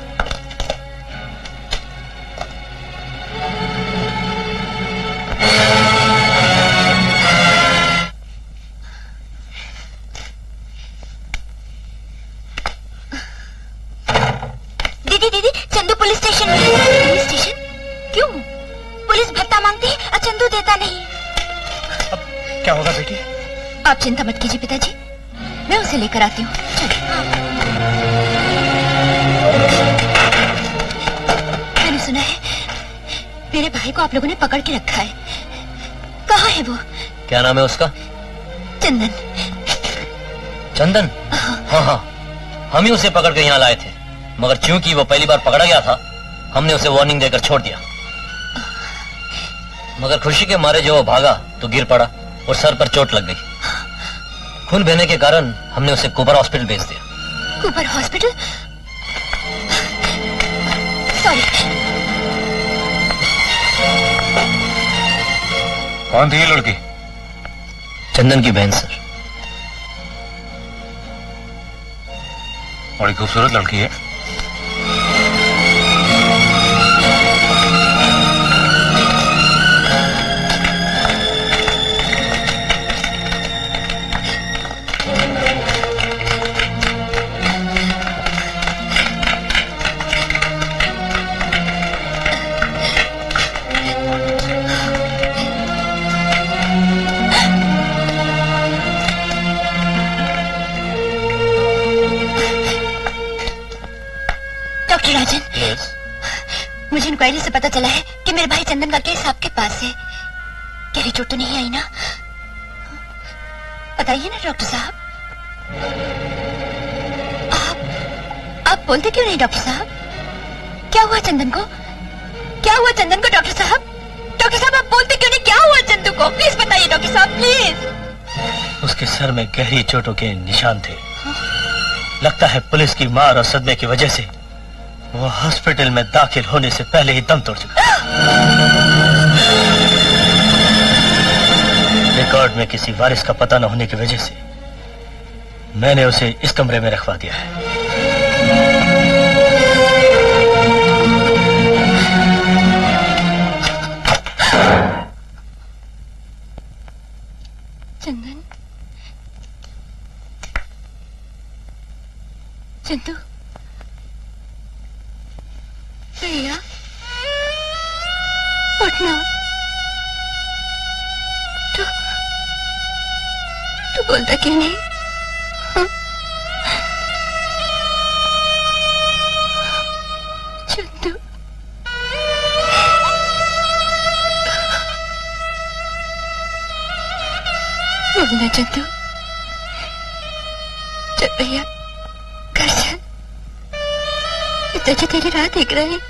दीदी दीदी, चंदू पुलिस स्टेशन में। Police station? क्यों? पुलिस भत्ता मांगती है और चंदू देता नहीं। अब क्या होगा बेटी? आप चिंता मत कीजिए पिताजी, मैं उसे लेकर आती हूँ। मैंने सुना है मेरे भाई को आप लोगों ने पकड़ के रखा है। कहाँ है वो? क्या नाम है उसका? चंदन। चंदन? हाँ हाँ, हम ही उसे पकड़ के यहाँ लाए थे, मगर चूंकि वो पहली बार पकड़ा गया था हमने उसे वार्निंग देकर छोड़ दिया। मगर खुशी के मारे जो वो भागा तो गिर पड़ा और सर पर चोट लग गई। खून बहने के कारण हमने उसे कूपर हॉस्पिटल भेज दिया। Cooper hospital? सॉरी। कौन थी ये लड़की? चंदन की बहन सर। बड़ी खूबसूरत लड़की है। डॉक्टर राजन, मुझे इंक्वायरी से पता चला है कि मेरे भाई चंदन का केस आपके पास है। गहरी चोट तो नहीं आई ना? बताइए ना डॉक्टर साहब। आप बोलते क्यों नहीं डॉक्टर साहब? क्या हुआ चंदन को? क्या हुआ चंदन को डॉक्टर साहब? डॉक्टर साहब प्लीज। उसके सर में गहरी चोटों के निशान थे। लगता है पुलिस की मार और सदमे की वजह से वो हॉस्पिटल में दाखिल होने से पहले ही दम तोड़ चुका। रिकॉर्ड में किसी वारिस का पता न होने की वजह से मैंने उसे इस कमरे में रखवा दिया है। चंदन, चंदू, भैया उठना। तू बोलता क्यों नहीं? हाँ? चंदू, बोलना चंदू। चल भैया घर चल, पिताजी तेरी राह देख रहे हैं।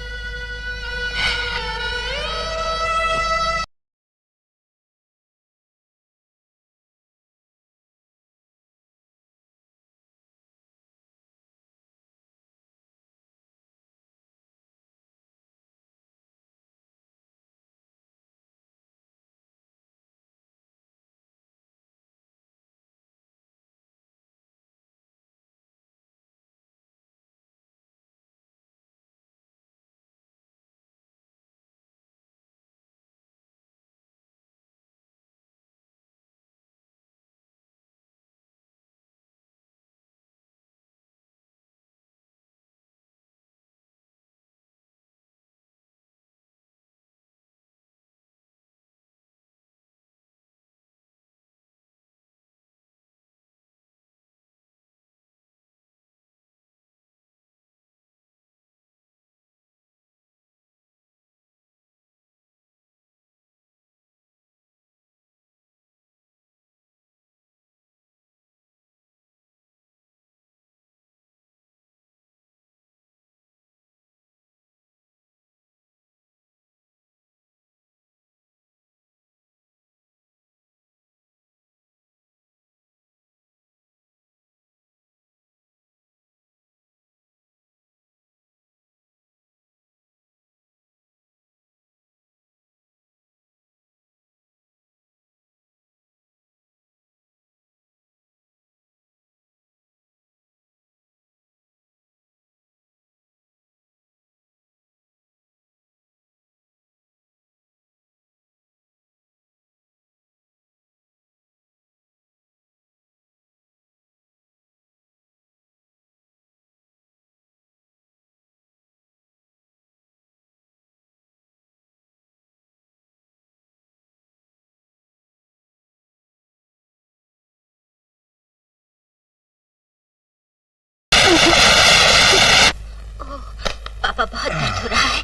पापा बहुत दर्द हो रहा है।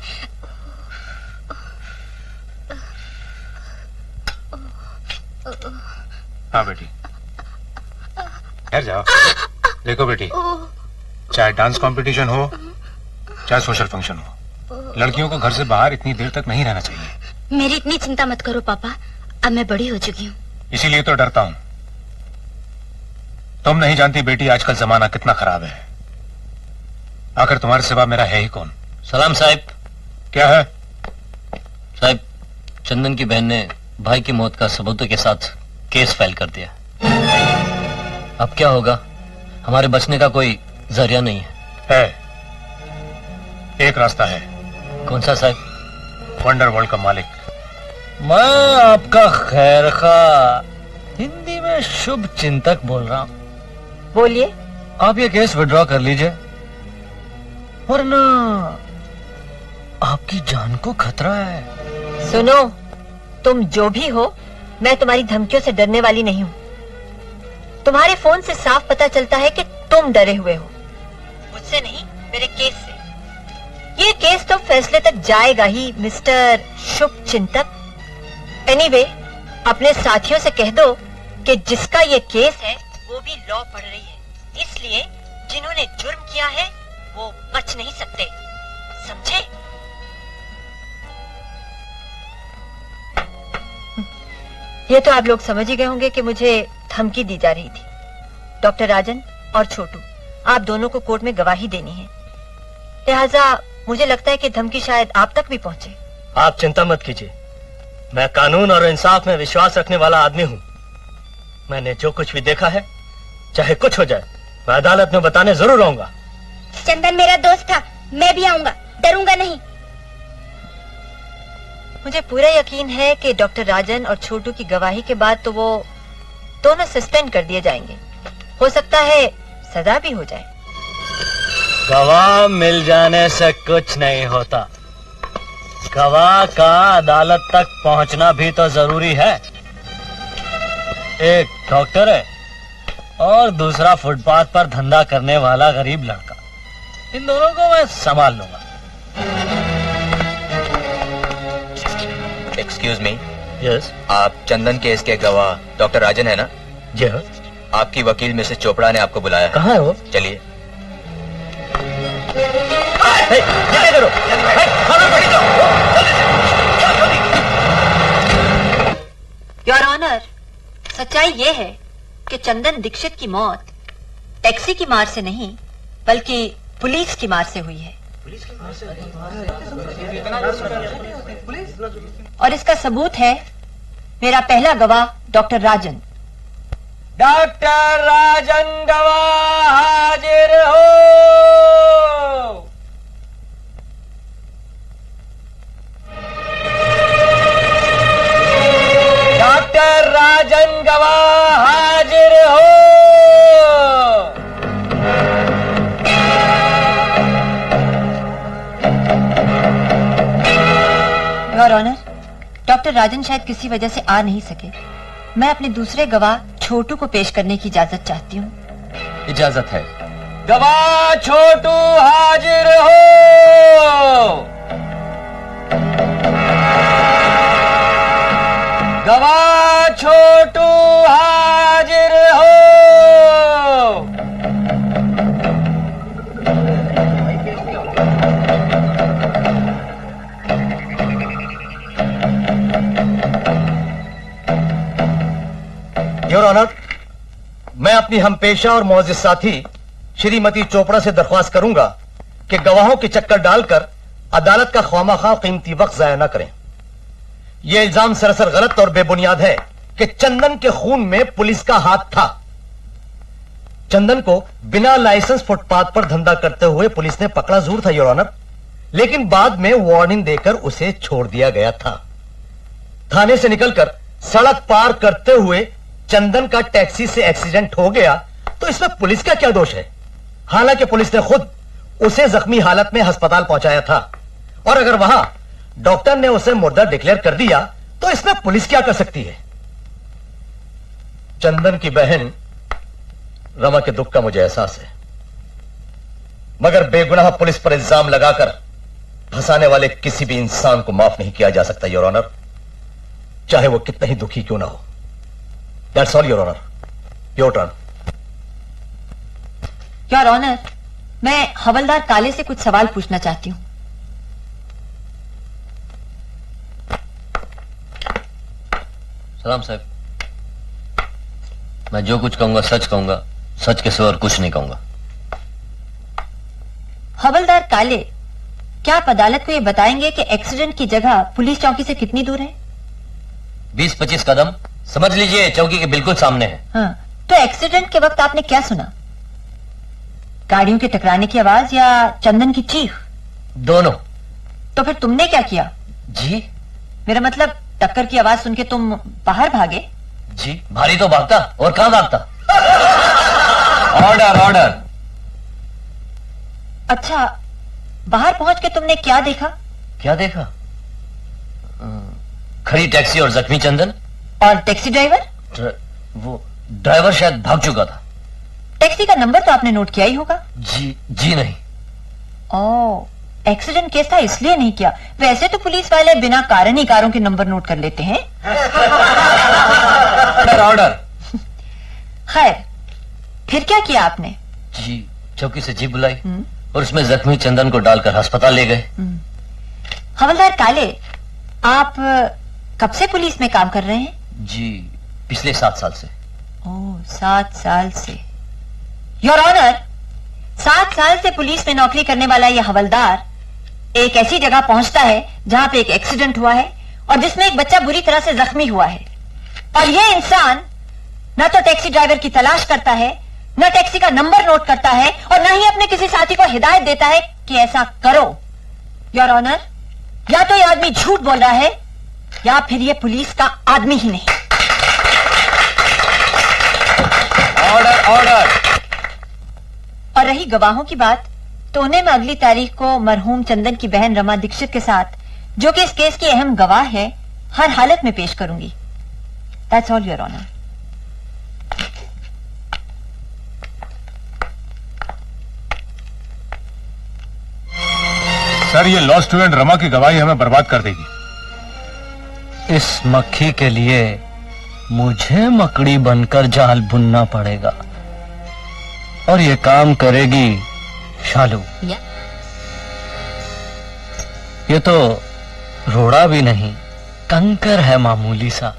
हाँ बेटी, ठहर जाओ। देखो बेटी, चाहे डांस कंपटीशन हो चाहे सोशल फंक्शन हो, लड़कियों को घर से बाहर इतनी देर तक नहीं रहना चाहिए। मेरी इतनी चिंता मत करो पापा, अब मैं बड़ी हो चुकी हूँ। इसीलिए तो डरता हूँ। तुम नहीं जानती बेटी आजकल जमाना कितना खराब है। आखिर तुम्हारे सिवा मेरा है ही कौन। सलाम साहब। क्या है साहब? चंदन की बहन ने भाई की मौत का सबूतों के साथ केस फाइल कर दिया। अब क्या होगा? हमारे बचने का कोई जरिया नहीं है। एक रास्ता है। कौन सा साहब? वंडर वर्ल्ड का मालिक। मैं आपका खैर खा हिंदी में शुभ चिंतक बोल रहा हूँ। बोलिए। आप ये केस विड्रॉ कर लीजिए, वरना आपकी जान को खतरा है। सुनो, तुम जो भी हो, मैं तुम्हारी धमकियों से डरने वाली नहीं हूँ। तुम्हारे फोन से साफ पता चलता है कि तुम डरे हुए हो। मुझसे नहीं, मेरे केस से। ये केस तो फैसले तक जाएगा ही मिस्टर शुभ चिंतक। एनीवे, अपने साथियों से कह दो कि जिसका ये केस है वो भी लॉ पढ़ रही है, इसलिए जिन्होंने जुर्म किया है वो बच नहीं सकते, समझे? ये तो आप लोग समझ ही गए होंगे कि मुझे धमकी दी जा रही थी। डॉक्टर राजन और छोटू, आप दोनों को कोर्ट में गवाही देनी है, लिहाजा मुझे लगता है कि धमकी शायद आप तक भी पहुंचे। आप चिंता मत कीजिए, मैं कानून और इंसाफ में विश्वास रखने वाला आदमी हूँ। मैंने जो कुछ भी देखा है, चाहे कुछ हो जाए, मैं अदालत में बताने जरूर आऊंगा। चंदन मेरा दोस्त था, मैं भी आऊंगा, डरूंगा नहीं। मुझे पूरा यकीन है कि डॉक्टर राजन और छोटू की गवाही के बाद तो वो दोनों सस्पेंड कर दिए जाएंगे। हो सकता है सजा भी हो जाए। गवाह मिल जाने से कुछ नहीं होता, गवाह का अदालत तक पहुंचना भी तो जरूरी है। एक डॉक्टर है और दूसरा फुटपाथ पर धंधा करने वाला गरीब लड़का, इन दोनों को मैं संभाल लूंगा। Excuse me. यस। आप चंदन केस के गवाह डॉक्टर राजन है ना? जी हाँ। आपकी वकील मिसेस चोपड़ा ने आपको बुलाया। कहाँ है वो? चलिए। योर ऑनर, सच्चाई ये है कि चंदन दीक्षित की मौत टैक्सी की मार से नहीं बल्कि पुलिस की मार से हुई है। और इसका सबूत है मेरा पहला गवाह डॉक्टर राजन। डॉक्टर राजन गवाह हाजिर हो। डॉक्टर राजन गवाह हाजिर हो। योर ऑनर, डॉक्टर राजन शायद किसी वजह से आ नहीं सके। मैं अपने दूसरे गवाह छोटू को पेश करने की इजाजत चाहती हूँ। इजाजत है। गवाह छोटू हाजिर हो। गवाह छोटू हाजिर हो। योर ऑनर, मैं अपनी हमपेशा और मोअज़्ज़िज़ साथी श्रीमती चोपड़ा से दरख्वास्त करूंगा कि गवाहों के चक्कर डालकर अदालत का ख्वामाखा कीमती वक्त जाया न करें। यह इल्जाम सरासर गलत और बेबुनियाद है कि चंदन के खून में पुलिस का हाथ था। चंदन को बिना लाइसेंस फुटपाथ पर धंधा करते हुए पुलिस ने पकड़ा जरूर था योर ऑनर, लेकिन बाद में वार्निंग देकर उसे छोड़ दिया गया था। थाने से निकलकर सड़क पार करते हुए चंदन का टैक्सी से एक्सीडेंट हो गया तो इसमें पुलिस का क्या दोष है? हालांकि पुलिस ने खुद उसे जख्मी हालत में अस्पताल पहुंचाया था, और अगर वहां डॉक्टर ने उसे मुर्दा डिक्लेयर कर दिया तो इसमें पुलिस क्या कर सकती है? चंदन की बहन रमा के दुख का मुझे एहसास है, मगर बेगुनाह पुलिस पर इल्जाम लगाकर फंसाने वाले किसी भी इंसान को माफ नहीं किया जा सकता योर ऑनर, चाहे वो कितना ही दुखी क्यों ना हो। That's all your honour. Your turn. Your honour, मैं हवलदार काले से कुछ सवाल पूछना चाहती हूँ। सलाम साहब, मैं जो कुछ कहूंगा सच कहूंगा, सच के सिवा और कुछ नहीं कहूंगा। हवलदार काले, क्या आप अदालत को ये बताएंगे कि एक्सीडेंट की जगह पुलिस चौकी से कितनी दूर है? 20-25 कदम, समझ लीजिए चौकी के बिल्कुल सामने है। हाँ, तो एक्सीडेंट के वक्त आपने क्या सुना? गाड़ियों के टकराने की आवाज या चंदन की चीख? दोनों। तो फिर तुमने क्या किया? जी, मेरा मतलब टक्कर की आवाज सुन के तुम बाहर भागे? जी, भारी तो भागता, और कहां भागता। Order order. अच्छा, बाहर पहुंच के तुमने क्या देखा? क्या देखा? खड़ी टैक्सी और जख्मी चंदन। और टैक्सी ड्राइवर? वो ड्राइवर शायद भाग चुका था। टैक्सी का नंबर तो आपने नोट किया ही होगा? जी नहीं। ओह, एक्सीडेंट केस था इसलिए नहीं किया। वैसे तो पुलिस वाले बिना कारण ही कारों के नंबर नोट कर लेते हैं। ऑर्डर। खैर, फिर क्या किया आपने? जी, चौकी से जीप बुलाई और उसमें जख्मी चंदन को डालकर अस्पताल ले गए। हवलदार काले, आप कब से पुलिस में काम कर रहे हैं? जी, पिछले 7 साल से। ओह, 7 साल से। योर ऑनर, 7 साल से पुलिस में नौकरी करने वाला यह हवलदार एक ऐसी जगह पहुंचता है जहां पे एक एक्सीडेंट हुआ है और जिसमें एक बच्चा बुरी तरह से जख्मी हुआ है, और यह इंसान न तो टैक्सी ड्राइवर की तलाश करता है, न टैक्सी का नंबर नोट करता है, और न ही अपने किसी साथी को हिदायत देता है कि ऐसा करो। योर ऑनर, या तो यह आदमी झूठ बोल रहा है या फिर यह पुलिस का आदमी ही नहीं। Order order. और रही गवाहों की बात, तो उन्हें मैं अगली तारीख को मरहूम चंदन की बहन रमा दीक्षित के साथ, जो कि इस केस की अहम गवाह है, हर हालत में पेश करूंगी। That's all your honour. Sir, ये लॉ स्टूडेंट रमा की गवाही हमें बर्बाद कर देगी। इस मक्खी के लिए मुझे मकड़ी बनकर जाल बुनना पड़ेगा, और ये काम करेगी शालू। ये तो रोड़ा भी नहीं, कंकर है मामूली सा।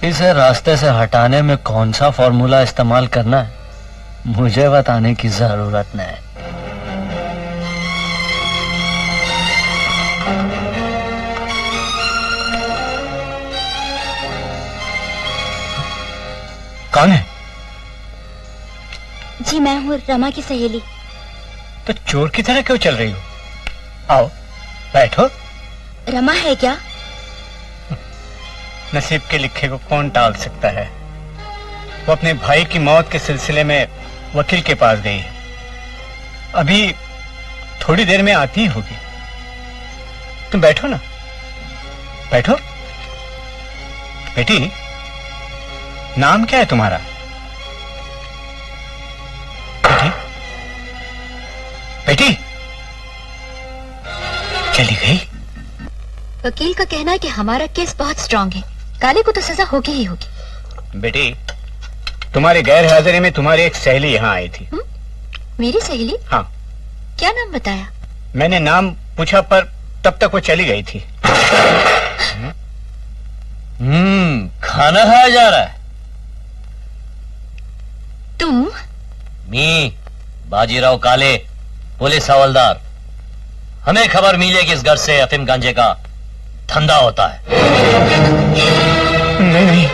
इसे रास्ते से हटाने में कौन सा फॉर्मूला इस्तेमाल करना है, मुझे बताने की जरूरत नहीं। कौन है? जी, मैं हूँ रमा की सहेली। तो चोर की तरह क्यों चल रही हो? आओ, बैठो। रमा है क्या? नसीब के लिखे को कौन टाल सकता है। वो अपने भाई की मौत के सिलसिले में वकील के पास गई है, अभी थोड़ी देर में आती ही होगी। तुम बैठो ना, बैठो। बेटी, नाम क्या है तुम्हारा? बेटी, बेटी, चली गई। वकील का कहना है कि हमारा केस बहुत स्ट्रांग है, काले को तो सजा होगी ही होगी। बेटी, तुम्हारे गैर हाजिरी में तुम्हारी एक सहेली यहाँ आई थी। मेरी सहेली? हाँ। क्या नाम बताया? मैंने नाम पूछा पर तब तक वो चली गई थी। खाना खाया जा रहा है। तुम? मी बाजीराव काले, पुलिस हवलदार। हमें खबर मिली कि इस घर से अफीम गांजे का धंधा होता है। नहीं।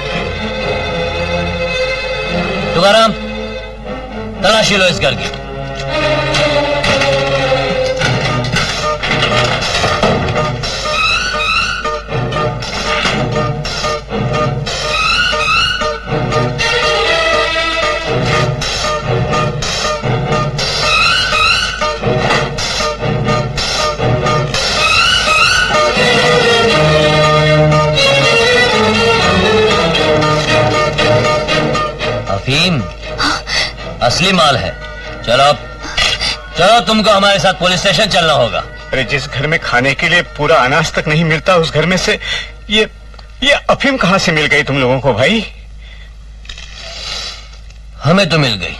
तुकाराम, तलाशी लो इस घर की। अफीम असली माल है। चलो चलो, तुमको हमारे साथ पुलिस स्टेशन चलना होगा। अरे, जिस घर में खाने के लिए पूरा अनाज तक नहीं मिलता, उस घर में से ये अफीम कहां से मिल गई तुम लोगों को भाई? हमें तो मिल गई।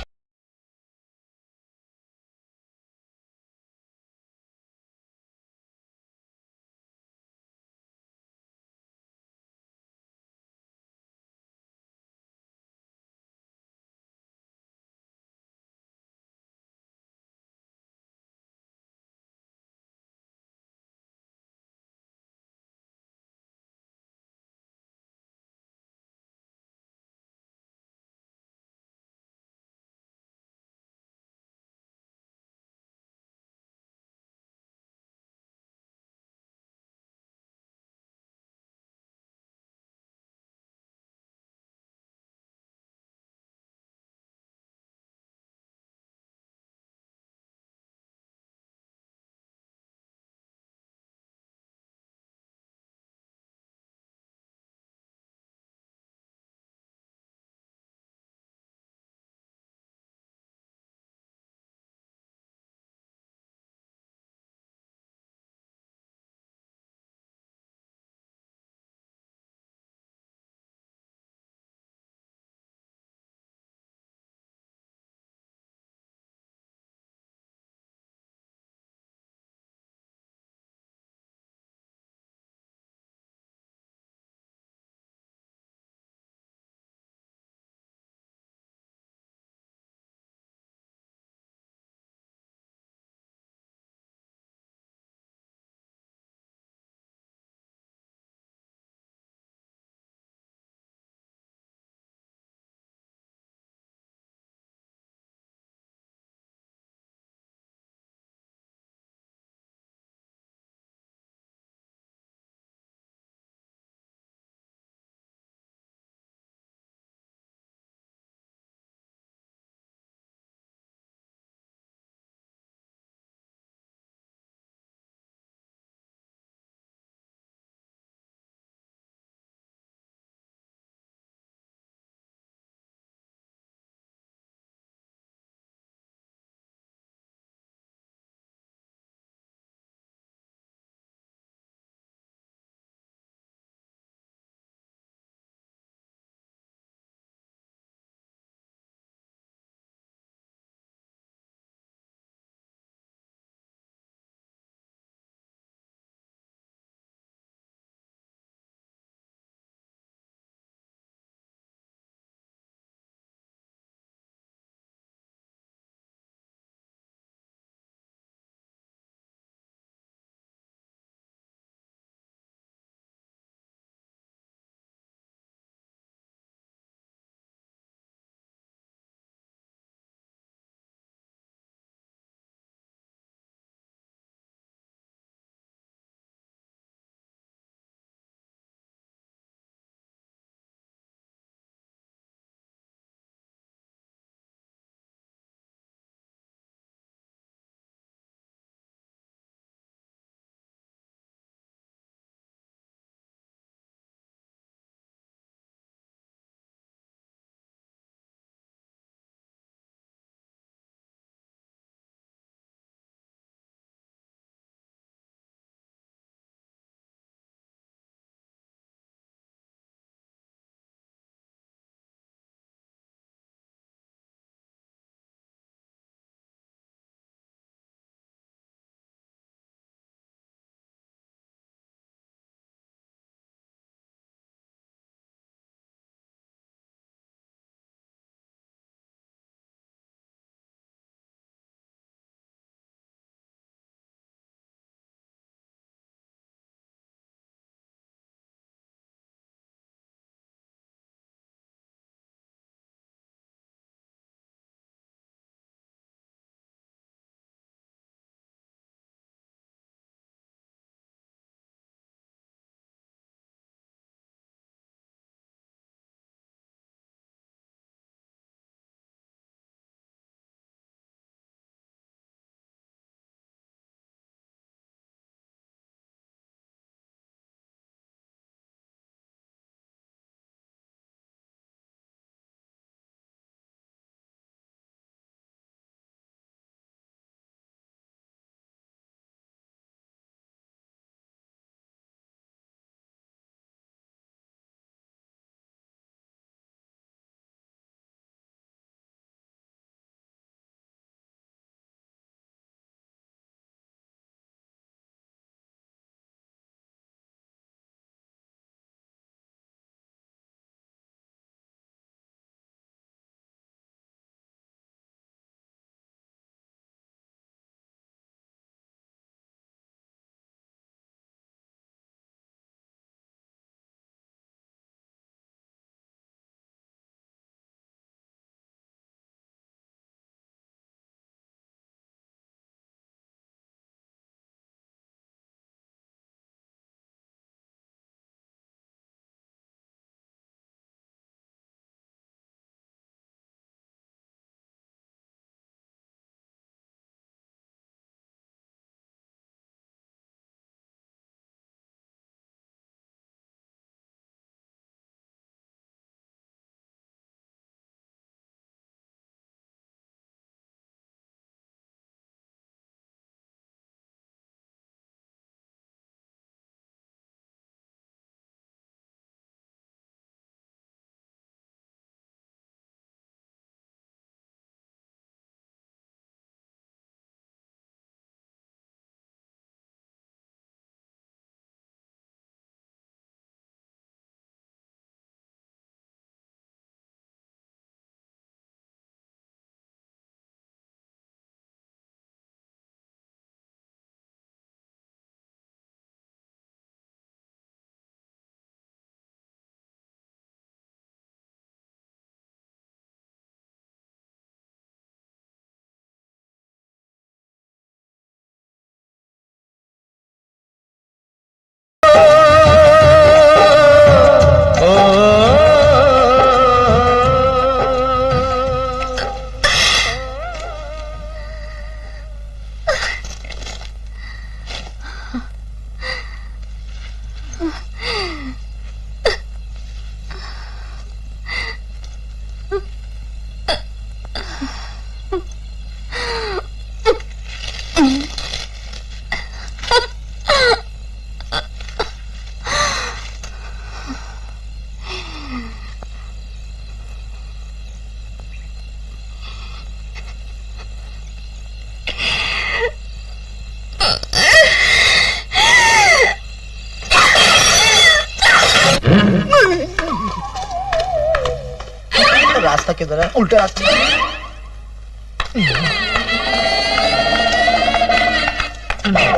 रास्ता किधर है? उल्टा रास्ता।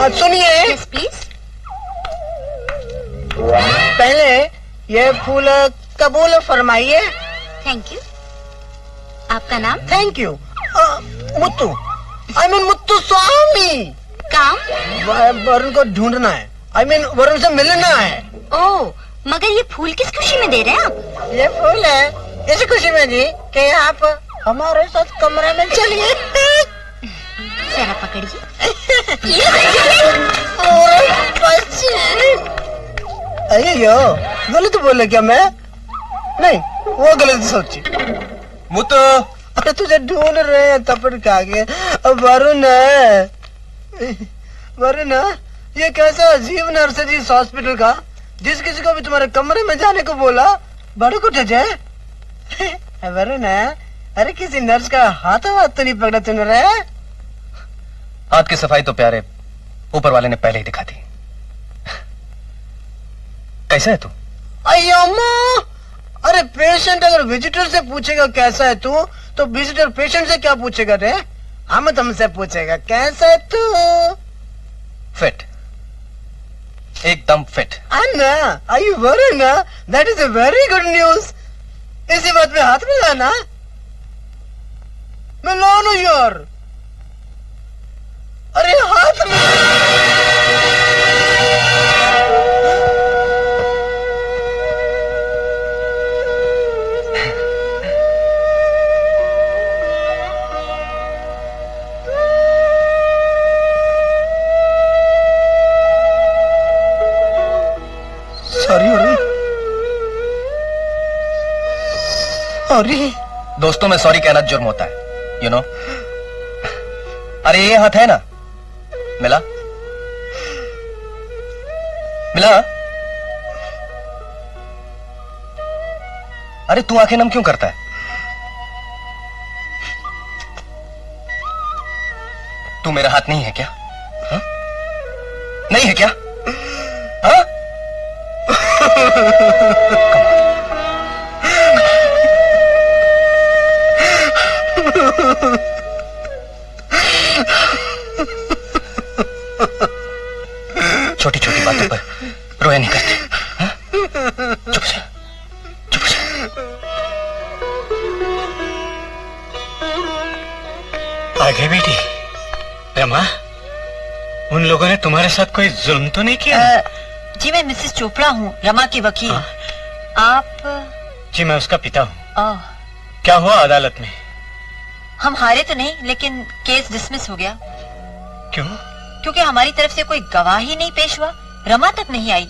सुनिए, यस प्लीज। पहले ये फूल कबूल फरमाइए। Thank you. आपका नाम? Thank you. Muttu, I mean Muttu Swami. काम? वरुण को ढूंढना है, आई मीन वरुण से मिलना है। ओह, मगर ये फूल किस खुशी में दे रहे हैं आप? ये फूल है इस खुशी में जी कि आप हमारे साथ कमरे में चलिए। जरा पकड़िए। अयो, गलत बोले क्या मैं? नहीं, वो गलत सोची। मुत्तू, अरे तुझे ढूंढ रहे हैं तपड़ खा के। वरुण है, वरुण है, ये कैसा अजीब नर्स है जी इस हॉस्पिटल का, जिस किसी को भी तुम्हारे कमरे में जाने को बोला बड़े को ठजे। वरुण है, अरे किसी नर्स का हाथों हाथ तो नहीं पकड़ा तूने? हाथ की सफाई तो प्यारे ऊपर वाले ने पहले ही दिखा दी। कैसा है तू? अयो माँ, अरे पेशेंट अगर विजिटर से पूछेगा कैसा है तू, तो विजिटर पेशेंट से क्या पूछेगा रे? हम तुमसे पूछेगा कैसा है तू? फिट, एकदम fit. Anna, are you worried ना? That is a very good news. इसी बात में हाथ में लाना। मैं लानू यार। अरे हाथ में। Sorry Varun, sorry. दोस्तों में सॉरी कहना जुर्म होता है, यू नो। अरे ये हाथ है ना, मिला मिला। अरे तू आंखें नम क्यों करता है? तू मेरा हाथ नहीं है क्या? हा? नहीं है क्या? हा? छोटी छोटी बातों पर रोया नहीं करते। हाँ? चुप से, चुप से। आगे बेटी। रमा, उन लोगों ने तुम्हारे साथ कोई जुल्म तो नहीं किया? जी मैं मिसेस चोपड़ा हूँ, रमा की वकील। आप? जी मैं उसका पिता हूँ। ओह। क्या हुआ अदालत में? हम हारे तो नहीं, लेकिन केस डिसमिस हो गया। क्यों? क्योंकि हमारी तरफ से कोई गवाह ही नहीं पेश हुआ, रमा तक नहीं आई।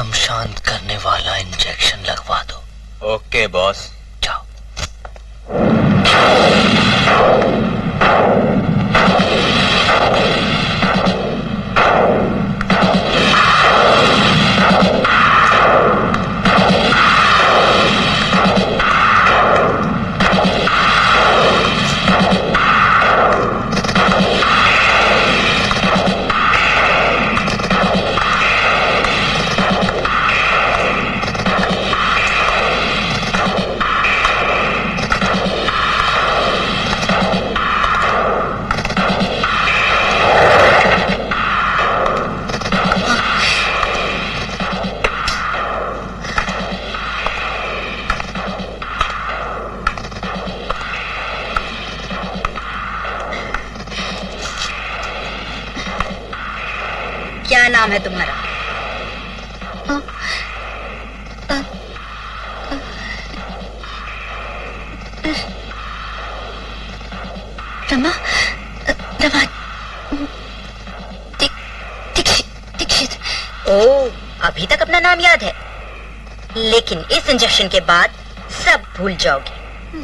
दम शांत करने वाला इंजेक्शन लगवा दो। Okay boss. जाओ। क्या नाम है तुम्हारा? रमा, रमा, दीक्षित। ओ, अभी तक अपना नाम याद है, लेकिन इस इंजेक्शन के बाद सब भूल जाओगे।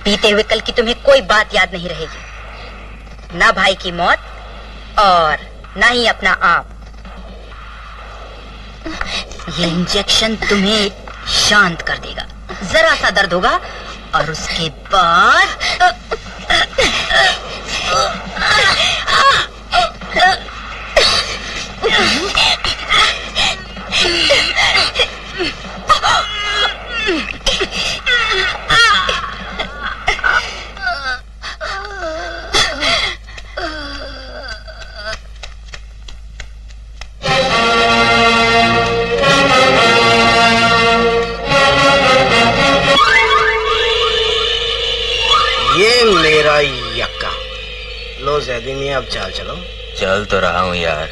बीते हुए कल की तुम्हें कोई बात याद नहीं रहेगी, ना भाई की मौत और ना ही अपना आप। ये इंजेक्शन तुम्हें शांत कर देगा, जरा सा दर्द होगा और उसके बाद अब चाल चलो। चल तो रहा हूँ यार।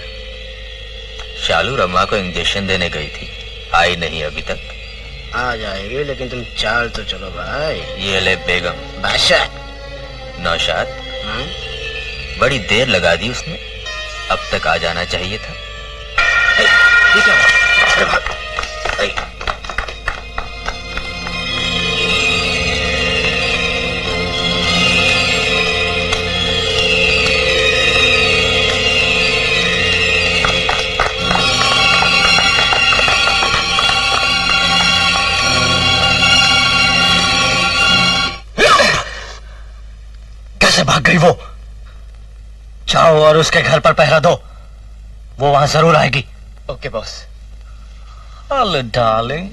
शालू रमा को इंजेक्शन देने गई थी, आई नहीं अभी तक। आ जाएगी, लेकिन तुम चाल तो चलो भाई। ये ले बेगम। बादशाह। नौशाद। बड़ी देर लगा दी उसने, अब तक आ जाना चाहिए था। ये क्या हुआ? भाग गई वो? जाओ और उसके घर पर पहरा दो, वो वहां जरूर आएगी। Okay boss. Hello darling.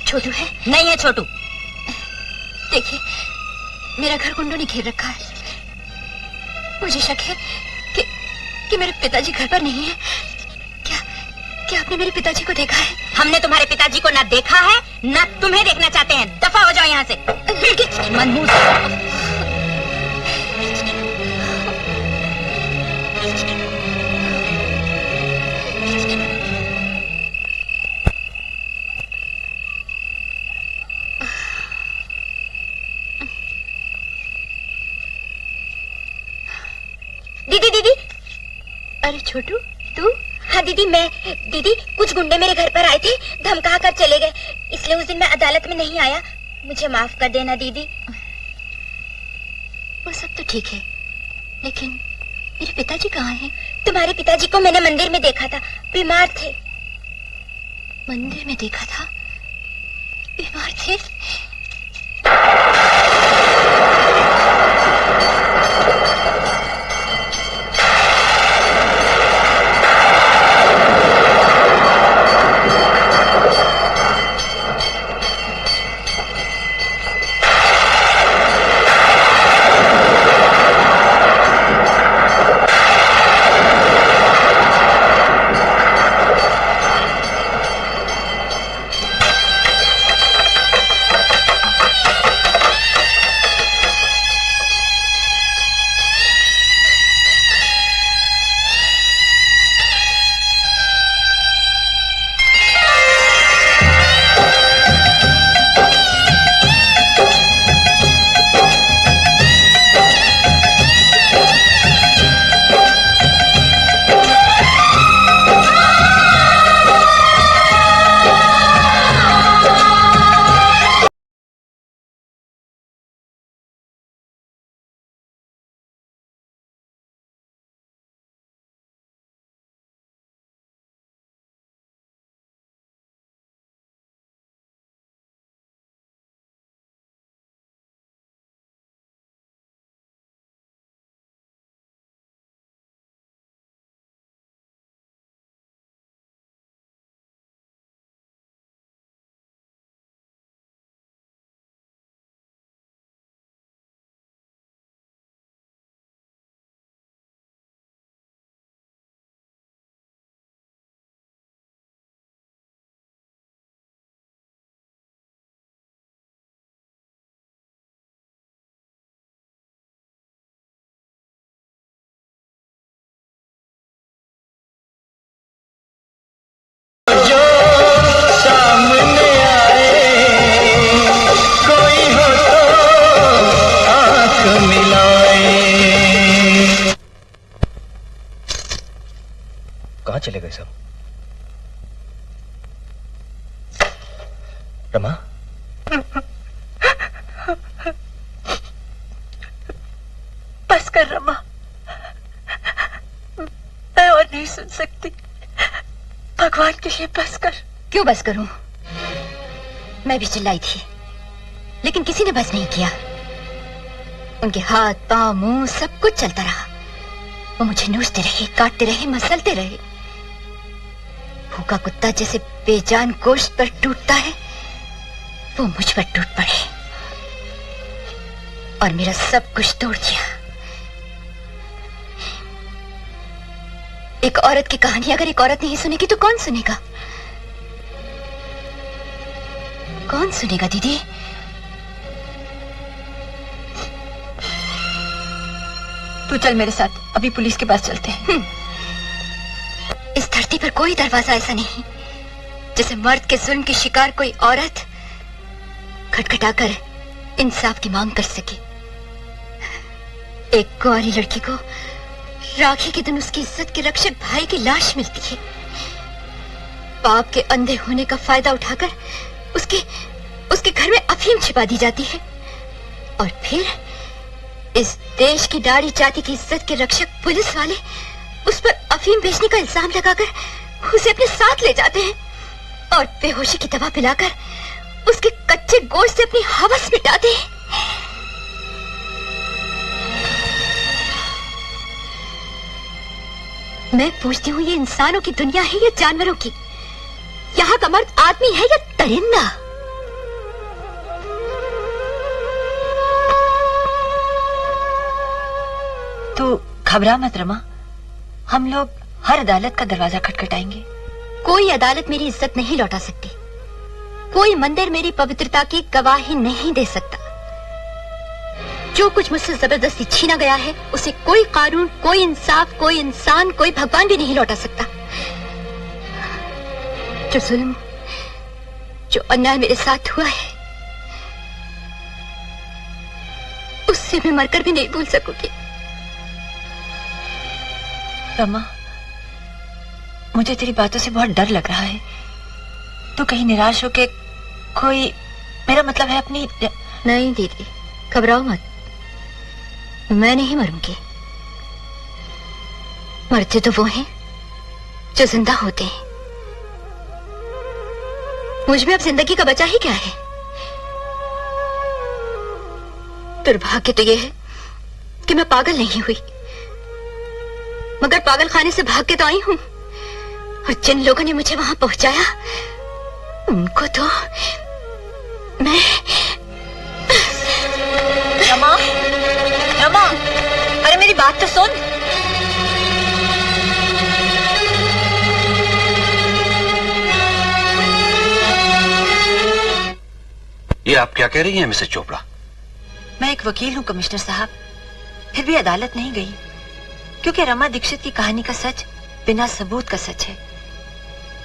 Chhotu है? नहीं है छोटू। देखिए, मेरा घर गुंडों ने घेर रखा है। मुझे शक है कि मेरे पिताजी घर पर नहीं है। क्या आपने मेरे पिताजी को देखा है? हमने तुम्हारे पिताजी को ना देखा है, ना तुम्हें देखना चाहते हैं। दफा हो जाओ यहाँ से। मनहूस। दीदी। अरे छोटू, तू? हाँ दीदी, मैं। दीदी, कुछ गुंडे मेरे घर पर आए थे, धमका कर चले गए, इसलिए उस दिन मैं अदालत में नहीं आया। मुझे माफ कर देना दीदी। वो सब तो ठीक है, लेकिन मेरे पिताजी कहाँ हैं? तुम्हारे पिताजी को मैंने मंदिर में देखा था, बीमार थे। मंदिर में देखा था? बीमार थे? कहाँ चले गए सब? रमा? बस कर रमा, मैं और नहीं सुन सकती। भगवान के लिए बस कर। क्यों बस करूं? मैं भी चिल्लाई थी, लेकिन किसी ने बस नहीं किया। उनके हाथ, पांव, मुंह सब कुछ चलता रहा। वो मुझे नोचते रहे, काटते रहे, मसलते रहे। भूखा कुत्ता जैसे बेजान गोश्त पर टूटता है, वो मुझ पर टूट पड़े और मेरा सब कुछ तोड़ दिया। एक औरत की कहानी अगर एक औरत नहीं सुनेगी तो कौन सुनेगा? कौन सुनेगा दीदी? तू चल मेरे साथ, अभी पुलिस के पास चलते हैं। इस धरती पर कोई दरवाजा ऐसा नहीं जैसे मर्द के जुल्म की शिकार कोई औरत खटखटाकर इंसाफ की मांग कर सके। एक कुंवारी लड़की को राखी के दिन उसकी इज्जत के रक्षक भाई की लाश मिलती है। पाप के अंधे होने का फायदा उठाकर उसके घर में अफीम छिपा दी जाती है और फिर इस देश की नारी जाति की इज्जत के रक्षक पुलिस वाले उस पर अफीम बेचने का इल्जाम लगाकर उसे अपने साथ ले जाते हैं और बेहोशी की दवा पिलाकर उसके कच्चे गोश्त से अपनी हवस मिटाते हैं। मैं पूछती हूँ, ये इंसानों की दुनिया है या जानवरों की? यहाँ का मर्द आदमी है या दरिंदा? तू घबरा मत रमा, हम लोग हर अदालत का दरवाजा खटखटाएंगे। कोई अदालत मेरी इज्जत नहीं लौटा सकती, कोई मंदिर मेरी पवित्रता की गवाही नहीं दे सकता। जो कुछ मुझसे जबरदस्ती छीना गया है उसे कोई कानून, कोई इंसाफ, कोई इंसान, कोई भगवान भी नहीं लौटा सकता। जो जुल्म, जो अन्याय मेरे साथ हुआ है उससे मैं मरकर भी नहीं भूल सकूंगी। रमा, मुझे तेरी बातों से बहुत डर लग रहा है। तू कहीं निराश होके कोई, मेरा मतलब है अपनी। नहीं दीदी, घबराओ मत, मैं नहीं मरूंगी। मरते तो वो हैं जो जिंदा होते हैं। मुझ में अब जिंदगी का बचा ही क्या है? दुर्भाग्य तो ये है कि मैं पागल नहीं हुई, मगर पागल खाने से भाग के तो आई हूं। और जिन लोगों ने मुझे वहां पहुंचाया उनको तो मैं। रमा, रमा, अरे मेरी बात तो सुन। ये आप क्या कह रही हैं मिसेस चोपड़ा? मैं एक वकील हूँ कमिश्नर साहब, फिर भी अदालत नहीं गई क्योंकि रमा दीक्षित की कहानी का सच बिना सबूत का सच है।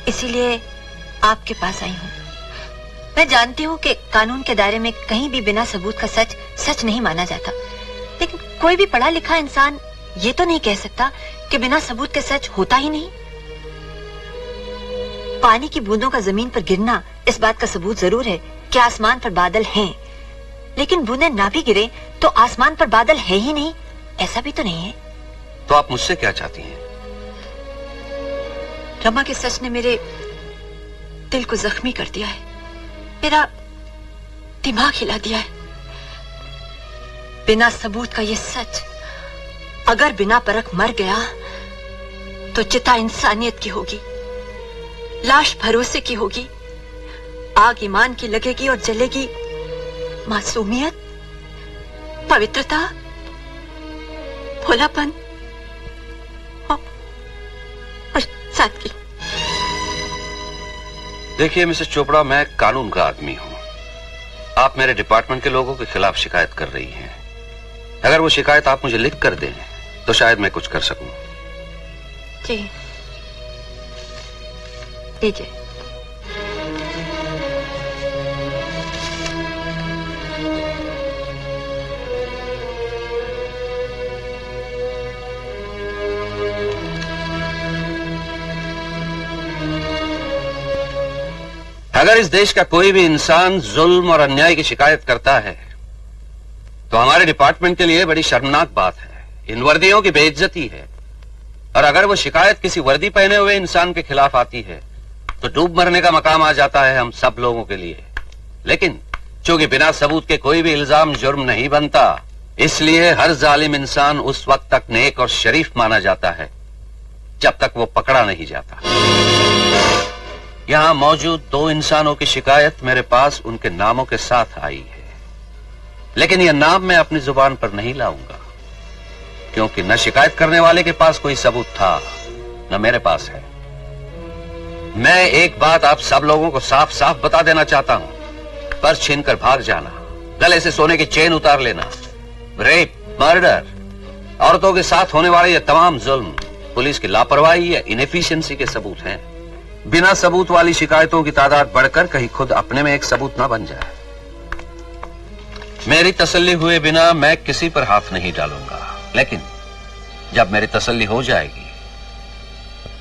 इसीलिए आपके पास आई हूँ। मैं जानती हूँ कि कानून के दायरे में कहीं भी बिना सबूत का सच सच नहीं माना जाता, लेकिन कोई भी पढ़ा लिखा इंसान ये तो नहीं कह सकता कि बिना सबूत के सच होता ही नहीं। पानी की बूंदों का जमीन पर गिरना इस बात का सबूत जरूर है कि आसमान पर बादल हैं, लेकिन बूंदें ना भी गिरे तो आसमान पर बादल है ही नहीं, ऐसा भी तो नहीं है। तो आप मुझसे क्या चाहती हैं? रमा के सच ने मेरे दिल को जख्मी कर दिया है, मेरा दिमाग हिला दिया है। बिना सबूत का ये सच अगर बिना परख मर गया तो चिता इंसानियत की होगी, लाश भरोसे की होगी, आग ईमान की लगेगी और जलेगी मासूमियत, पवित्रता, भोलापन और सादगी। देखिए मिसेस चोपड़ा, मैं कानून का आदमी हूं। आप मेरे डिपार्टमेंट के लोगों के खिलाफ शिकायत कर रही हैं। अगर वो शिकायत आप मुझे लिख कर दें तो शायद मैं कुछ कर सकूं। जी, लीजिए। अगर इस देश का कोई भी इंसान जुल्म और अन्याय की शिकायत करता है तो हमारे डिपार्टमेंट के लिए बड़ी शर्मनाक बात है। इन वर्दियों की बेइज्जती है। और अगर वो शिकायत किसी वर्दी पहने हुए इंसान के खिलाफ आती है तो डूब मरने का मकाम आ जाता है हम सब लोगों के लिए। लेकिन चूंकि बिना सबूत के कोई भी इल्जाम जुर्म नहीं बनता, इसलिए हर जालिम इंसान उस वक्त तक नेक और शरीफ माना जाता है जब तक वो पकड़ा नहीं जाता। यहां मौजूद 2 इंसानों की शिकायत मेरे पास उनके नामों के साथ आई है, लेकिन यह नाम मैं अपनी जुबान पर नहीं लाऊंगा, क्योंकि न शिकायत करने वाले के पास कोई सबूत था न मेरे पास है। मैं एक बात आप सब लोगों को साफ साफ बता देना चाहता हूं, पर्स छीनकर भाग जाना, गले से सोने की चेन उतार लेना, रेप, मर्डर, औरतों के साथ होने वाले ये तमाम जुल्म पुलिस की लापरवाही या इनएफिशिएंसी के सबूत हैं। बिना सबूत वाली शिकायतों की तादाद बढ़कर कहीं खुद अपने में एक सबूत ना बन जाए। मेरी तसल्ली हुए बिना मैं किसी पर हाथ नहीं डालूंगा, लेकिन जब मेरी तसल्ली हो जाएगी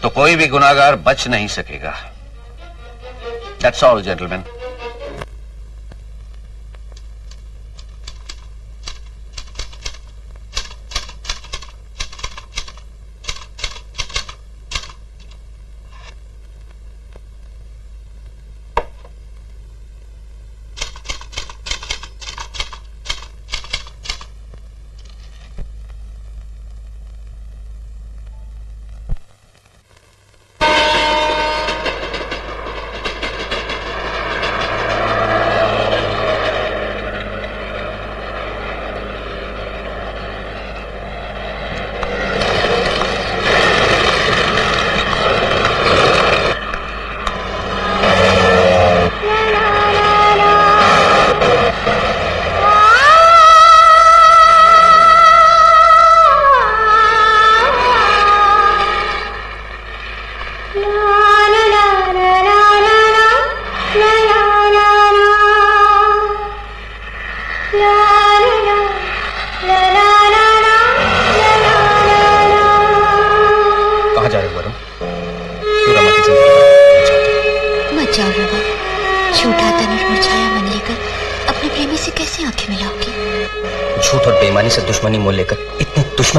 तो कोई भी गुनाहगार बच नहीं सकेगा। That's all, gentlemen.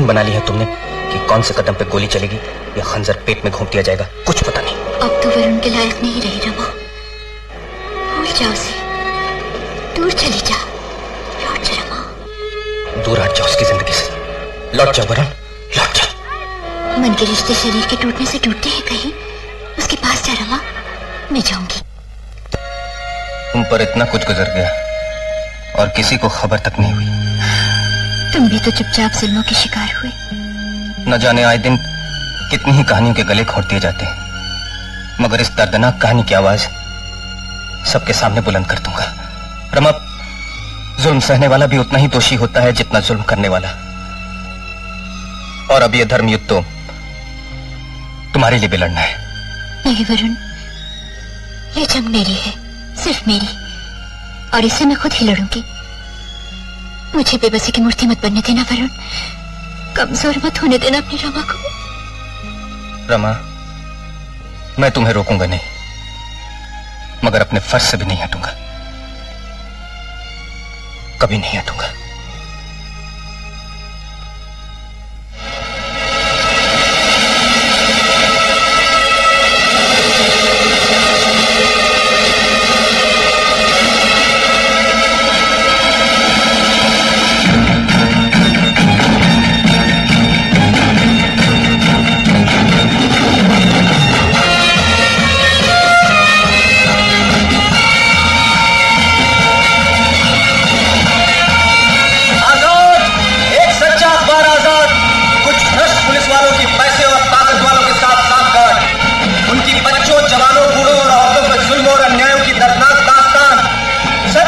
बना ली है तुमने कि कौन से कदम पे गोली चलेगी या खंजर पेट में घोंप दिया जाएगा, कुछ पता नहीं। अब तो वरुण के लायक नहीं रही रमा, भूल जाओ उसे, दूर चली जा, लौट जा रमा, दूर हट जाओ उसकी जिंदगी से, लौट जाओ वरुण, लौट जाओ। मन के रिश्ते शरीर के टूटने से टूटते हैं कहीं, उसके पास जा रमा, मैं जाऊंगी। तुम पर इतना कुछ गुजर गया और किसी को खबर तक नहीं हुई। तुम भी तो चुपचाप जुल्मों के शिकार हुए। न जाने आए दिन कितनी ही कहानियों के गले घोंट दिए जाते हैं, मगर इस दर्दनाक कहानी की आवाज सबके सामने बुलंद कर दूंगा। रमा, जुल्म सहने वाला भी उतना ही दोषी होता है जितना जुल्म करने वाला। और अब यह धर्म युद्ध तो तुम्हारे लिए भी लड़ना है। नहीं वरुण, ये जंग मेरी है, सिर्फ मेरी, और इससे मैं खुद ही लड़ूंगी। मुझे बेबसी की मूर्ति मत बनने देना वरुण, कमजोर मत होने देना अपनी रमा को। रमा, मैं तुम्हें रोकूंगा नहीं, मगर अपने फर्ज से भी नहीं हटूंगा, कभी नहीं हटूंगा।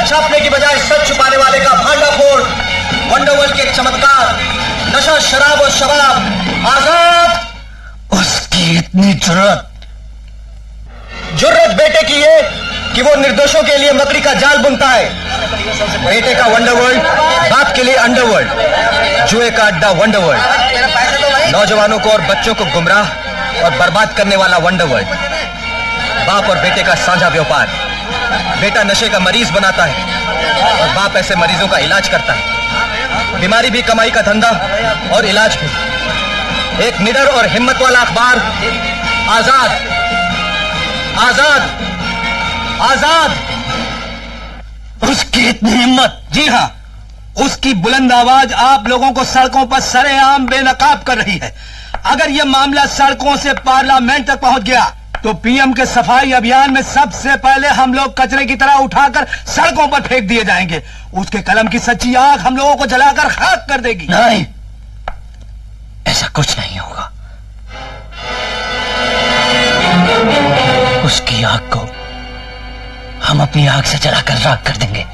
छापने की बजाय सच छुपाने वाले का भांडाफोड़, वंडरवर्ल्ड के चमत्कार, नशा, शराब और शबाब, आजाद। उसकी इतनी जुर्रत बेटे की है कि वो निर्दोषों के लिए मकड़ी का जाल बुनता है। बेटे का वंडरवर्ल्ड, बाप के लिए अंडरवर्ल्ड, जुए का अड्डा वंडरवर्ल्ड, नौजवानों को और बच्चों को गुमराह और बर्बाद करने वाला वंडरवर्ल्ड, बाप और बेटे का साझा व्यापार बेटा नशे का मरीज बनाता है और बाप ऐसे मरीजों का इलाज करता है। बीमारी भी कमाई का धंधा और इलाज भी। एक निडर और हिम्मत वाला अखबार आजाद, आजाद, आजाद। उसकी इतनी हिम्मत? जी हाँ, उसकी बुलंद आवाज आप लोगों को सड़कों पर सरेआम बेनकाब कर रही है। अगर यह मामला सड़कों से पार्लियामेंट तक पहुंच गया तो पीएम के सफाई अभियान में सबसे पहले हम लोग कचरे की तरह उठाकर सड़कों पर फेंक दिए जाएंगे। उसके कलम की सच्ची आग हम लोगों को जलाकर खाक कर देगी। नहीं, ऐसा कुछ नहीं होगा। उसकी आग को हम अपनी आग से जलाकर राख कर देंगे।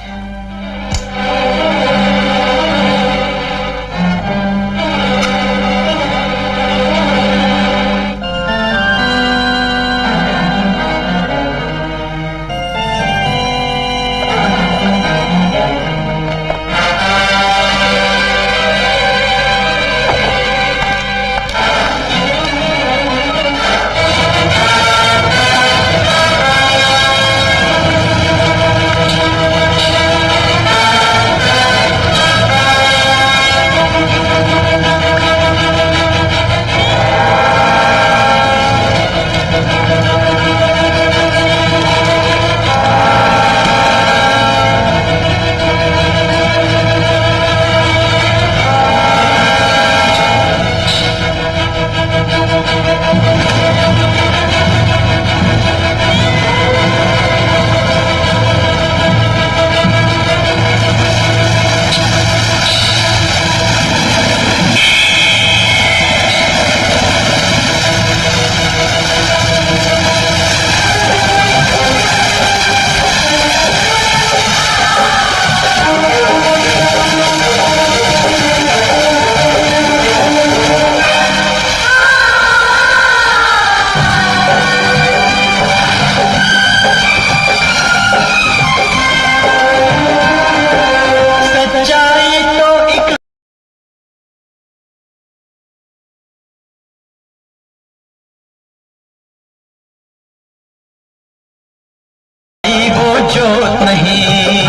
जोत नहीं,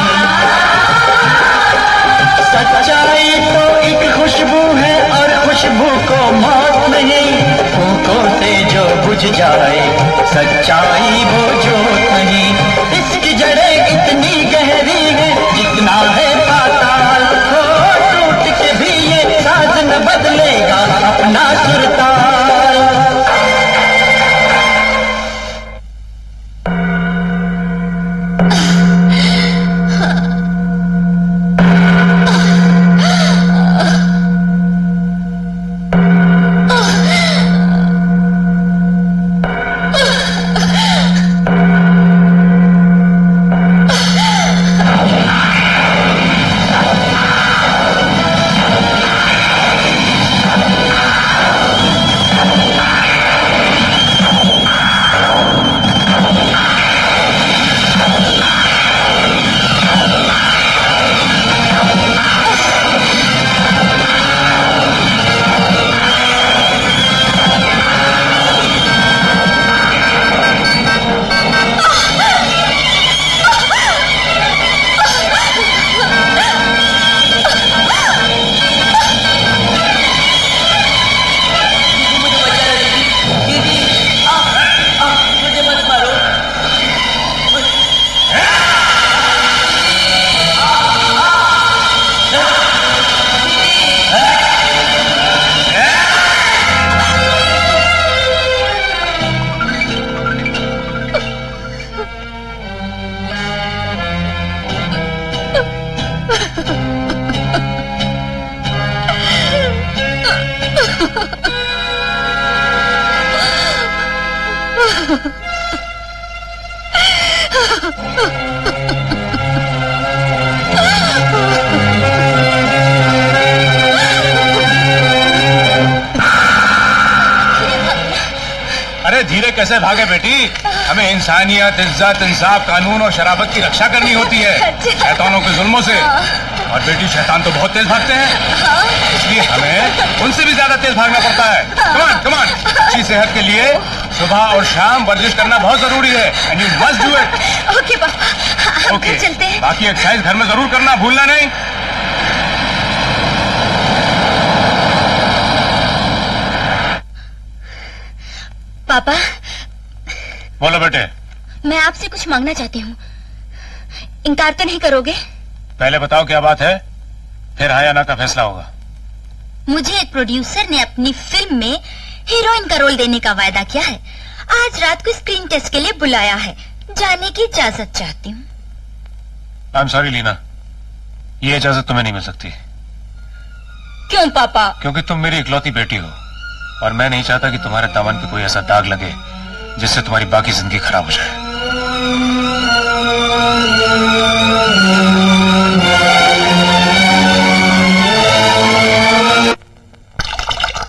सच्चाई तो एक खुशबू है और खुशबू को मौत नहीं। फूकों से जो बुझ जाए सच्चाई वो जोत नहीं। इसकी जड़ें इतनी गहरी है जितना है पाताल, हो टूट के भी ये साज न बदलेगा अपना सुरताल। अरे धीरे कैसे भागे बेटी, हमें इंसानियत, इज्जत, इंसाफ, कानून और शराफत की रक्षा करनी होती है शैतानों के जुल्मों से। और बेटी शैतान तो बहुत तेज भागते हैं, इसलिए हमें उनसे भी ज्यादा तेज भागना पड़ता है। कमान कमान, अच्छी सेहत के लिए सुबह और शाम वर्जिश करना बहुत जरूरी है and you must do it. Okay पापा, ओके, चलते हैं। बाकी एक्सरसाइज घर में जरूर करना, भूलना नहीं। पापा, बोलो बेटे। मैं आपसे कुछ मांगना चाहती हूँ, इनकार तो नहीं करोगे? पहले बताओ क्या बात है, फिर हाँ या ना का फैसला होगा। मुझे एक प्रोड्यूसर ने अपनी फिल्म में हीरोइन का रोल देने का वायदा किया है। आज रात को स्क्रीन टेस्ट के लिए बुलाया है, जाने की इजाजत चाहती हूँ। आई एम सॉरी लीना, ये इजाजत तुम्हें नहीं मिल सकती। क्यों पापा? क्योंकि तुम मेरी इकलौती बेटी हो और मैं नहीं चाहता कि तुम्हारे दामन पे कोई ऐसा दाग लगे जिससे तुम्हारी बाकी जिंदगी खराब हो जाए।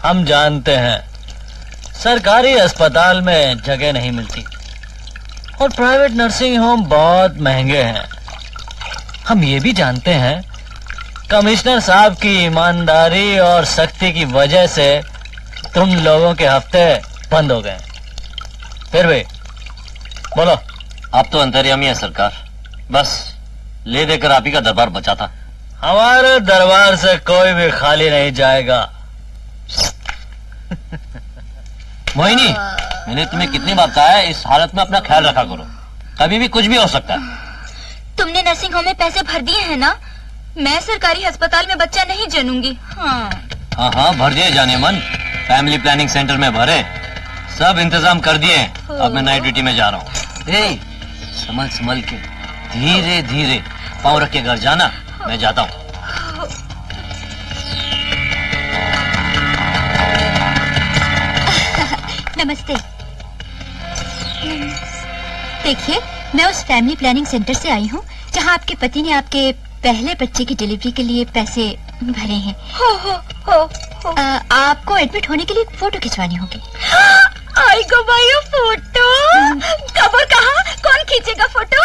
हम जानते हैं सरकारी अस्पताल में जगह नहीं मिलती और प्राइवेट नर्सिंग होम बहुत महंगे हैं। हम ये भी जानते हैं कमिश्नर साहब की ईमानदारी और सख्ती की वजह से तुम लोगों के हफ्ते बंद हो गए। फिर भी बोलो। आप तो अंतर्यामी है सरकार, बस ले देकर आप ही का दरबार बचा था। हमारे दरबार से कोई भी खाली नहीं जाएगा। मोहिनी, मैंने तुम्हें कितनी बार कहा है इस हालत में अपना ख्याल रखा करो, कभी भी कुछ भी हो सकता है। तुमने नर्सिंग होम में पैसे भर दिए हैं ना? मैं सरकारी अस्पताल में बच्चा नहीं जनूंगी। हाँ हाँ भर दिए जाने मन, फैमिली प्लानिंग सेंटर में भरे, सब इंतजाम कर दिए। अब मैं नाइट ड्यूटी में जा रहा हूँ। संभल संभल के, धीरे धीरे पाँव रख के घर जाना। मैं जाता हूँ। नमस्ते। देखिए, मैं उस फैमिली प्लानिंग सेंटर से आई हूँ जहाँ आपके पति ने आपके पहले बच्चे की डिलीवरी के लिए पैसे भरे हैं। हो। आपको एडमिट होने के लिए एक फोटो खिंचवानी होगी। आई गो भाई फोटो। कब और कहाँ, कौन खींचेगा फोटो?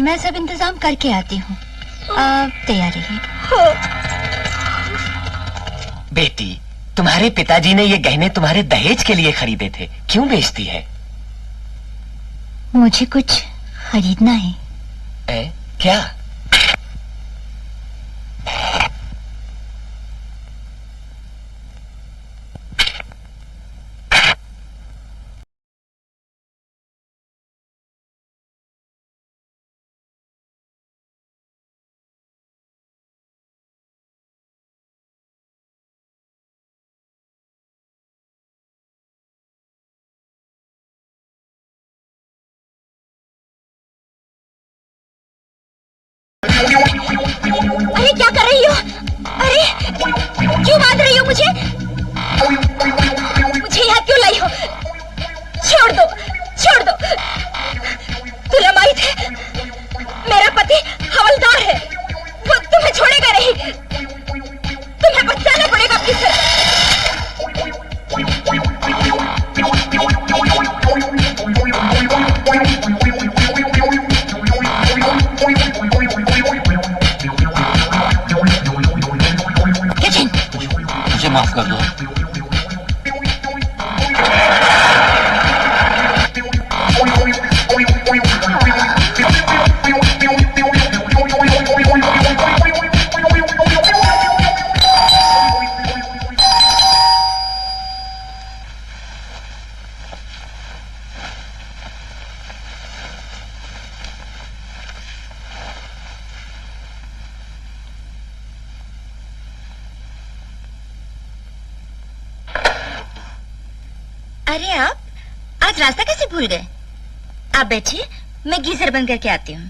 मैं सब इंतजाम करके आती हूँ, तैयार रहिए। बेटी, तुम्हारे पिताजी ने ये गहने तुम्हारे दहेज के लिए खरीदे थे, क्यों बेचती है? मुझे कुछ खरीदना है। क्या? अरे क्या कर रही हो? अरे क्यों बांध रही हो मुझे? मुझे यहाँ क्यों लाई हो? छोड़ दो, छोड़ दो। दुलमाई थे, मेरा पति हवलदार है, वो तुम्हें छोड़ेगा नहीं। तुम्हें बचाना पड़ेगा अपनी मुझे माफ कर दो। अरे आप आज रास्ता कैसे भूल गए? आप बैठिए, मैं गीजर बंद करके आती हूँ।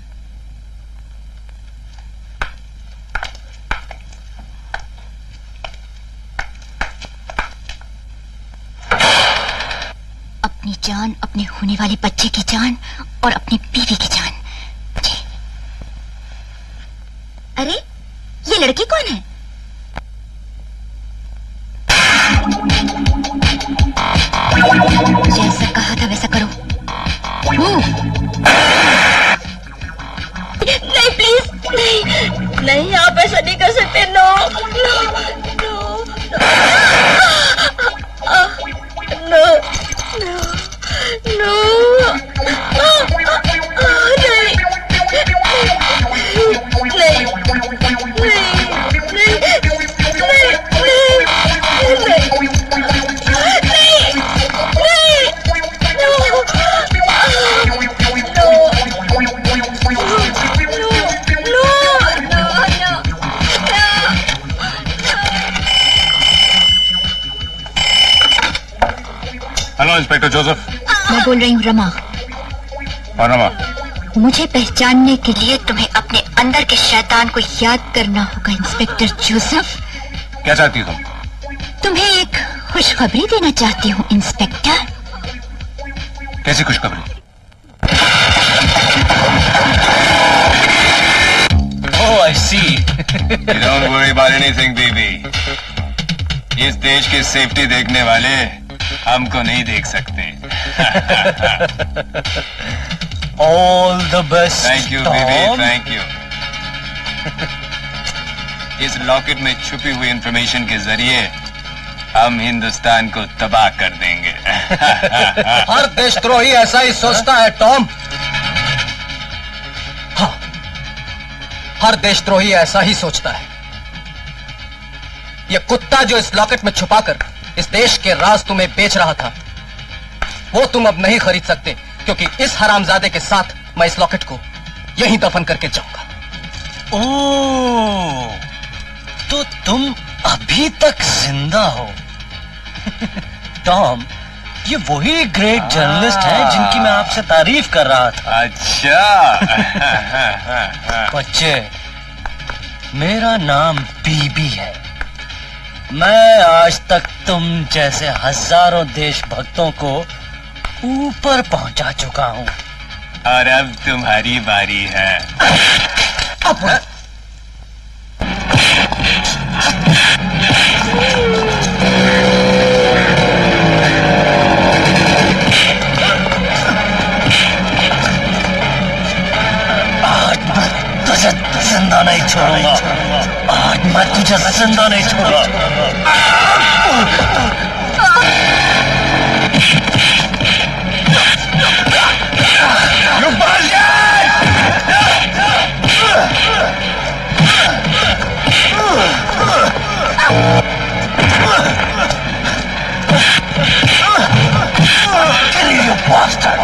अपनी जान, अपने होने वाले बच्चे की जान और अपनी बीवी की जान। अरे ये लड़की कौन है? जैसा कहा था वैसा करो। नहीं प्लीज, नहीं नहीं, आप ऐसा नहीं कर सकते। No no no no no no. Hello inspector Joseph. मैं बोल रही हूँ रमा। हाँ रमा। मुझे पहचानने के लिए तुम्हें अपने अंदर के शैतान को याद करना होगा इंस्पेक्टर जोसेफ। क्या चाहती हो तुम? तुम्हें एक खुशखबरी देना चाहती हूँ इंस्पेक्टर। कैसी खुशखबरी? Oh, I see. Don't worry about anything, baby. इस देश की सेफ्टी देखने वाले हमको नहीं देख सकते। All the best. Thank you, Tom. baby. Thank you. इस लॉकेट में छुपी हुई इंफॉर्मेशन के जरिए हम हिंदुस्तान को तबाह कर देंगे। हर देशद्रोही ऐसा ही सोचता है टॉम। हाँ, हर देशद्रोही ऐसा ही सोचता है। ये कुत्ता जो इस लॉकेट में छुपाकर इस देश के राज तुम्हें बेच रहा था, वो तुम अब नहीं खरीद सकते, क्योंकि इस हरामजादे के साथ मैं इस लॉकेट को यहीं दफन करके जाऊंगा। ओह, तो तुम अभी तक जिंदा हो। टॉम, ये वही ग्रेट जर्नलिस्ट है जिनकी मैं आपसे तारीफ कर रहा था। अच्छा। बच्चे, मेरा नाम बीबी है। मैं आज तक तुम जैसे हजारों देशभक्तों को ऊपर पहुंचा चुका हूं। और अब तुम्हारी बारी है। आज मैं तुझे जिंदा नहीं छोड़ूंगा। आज मैं तुझे जिंदा नहीं छोड़ूंगा। You bastard! Kill you, bastard!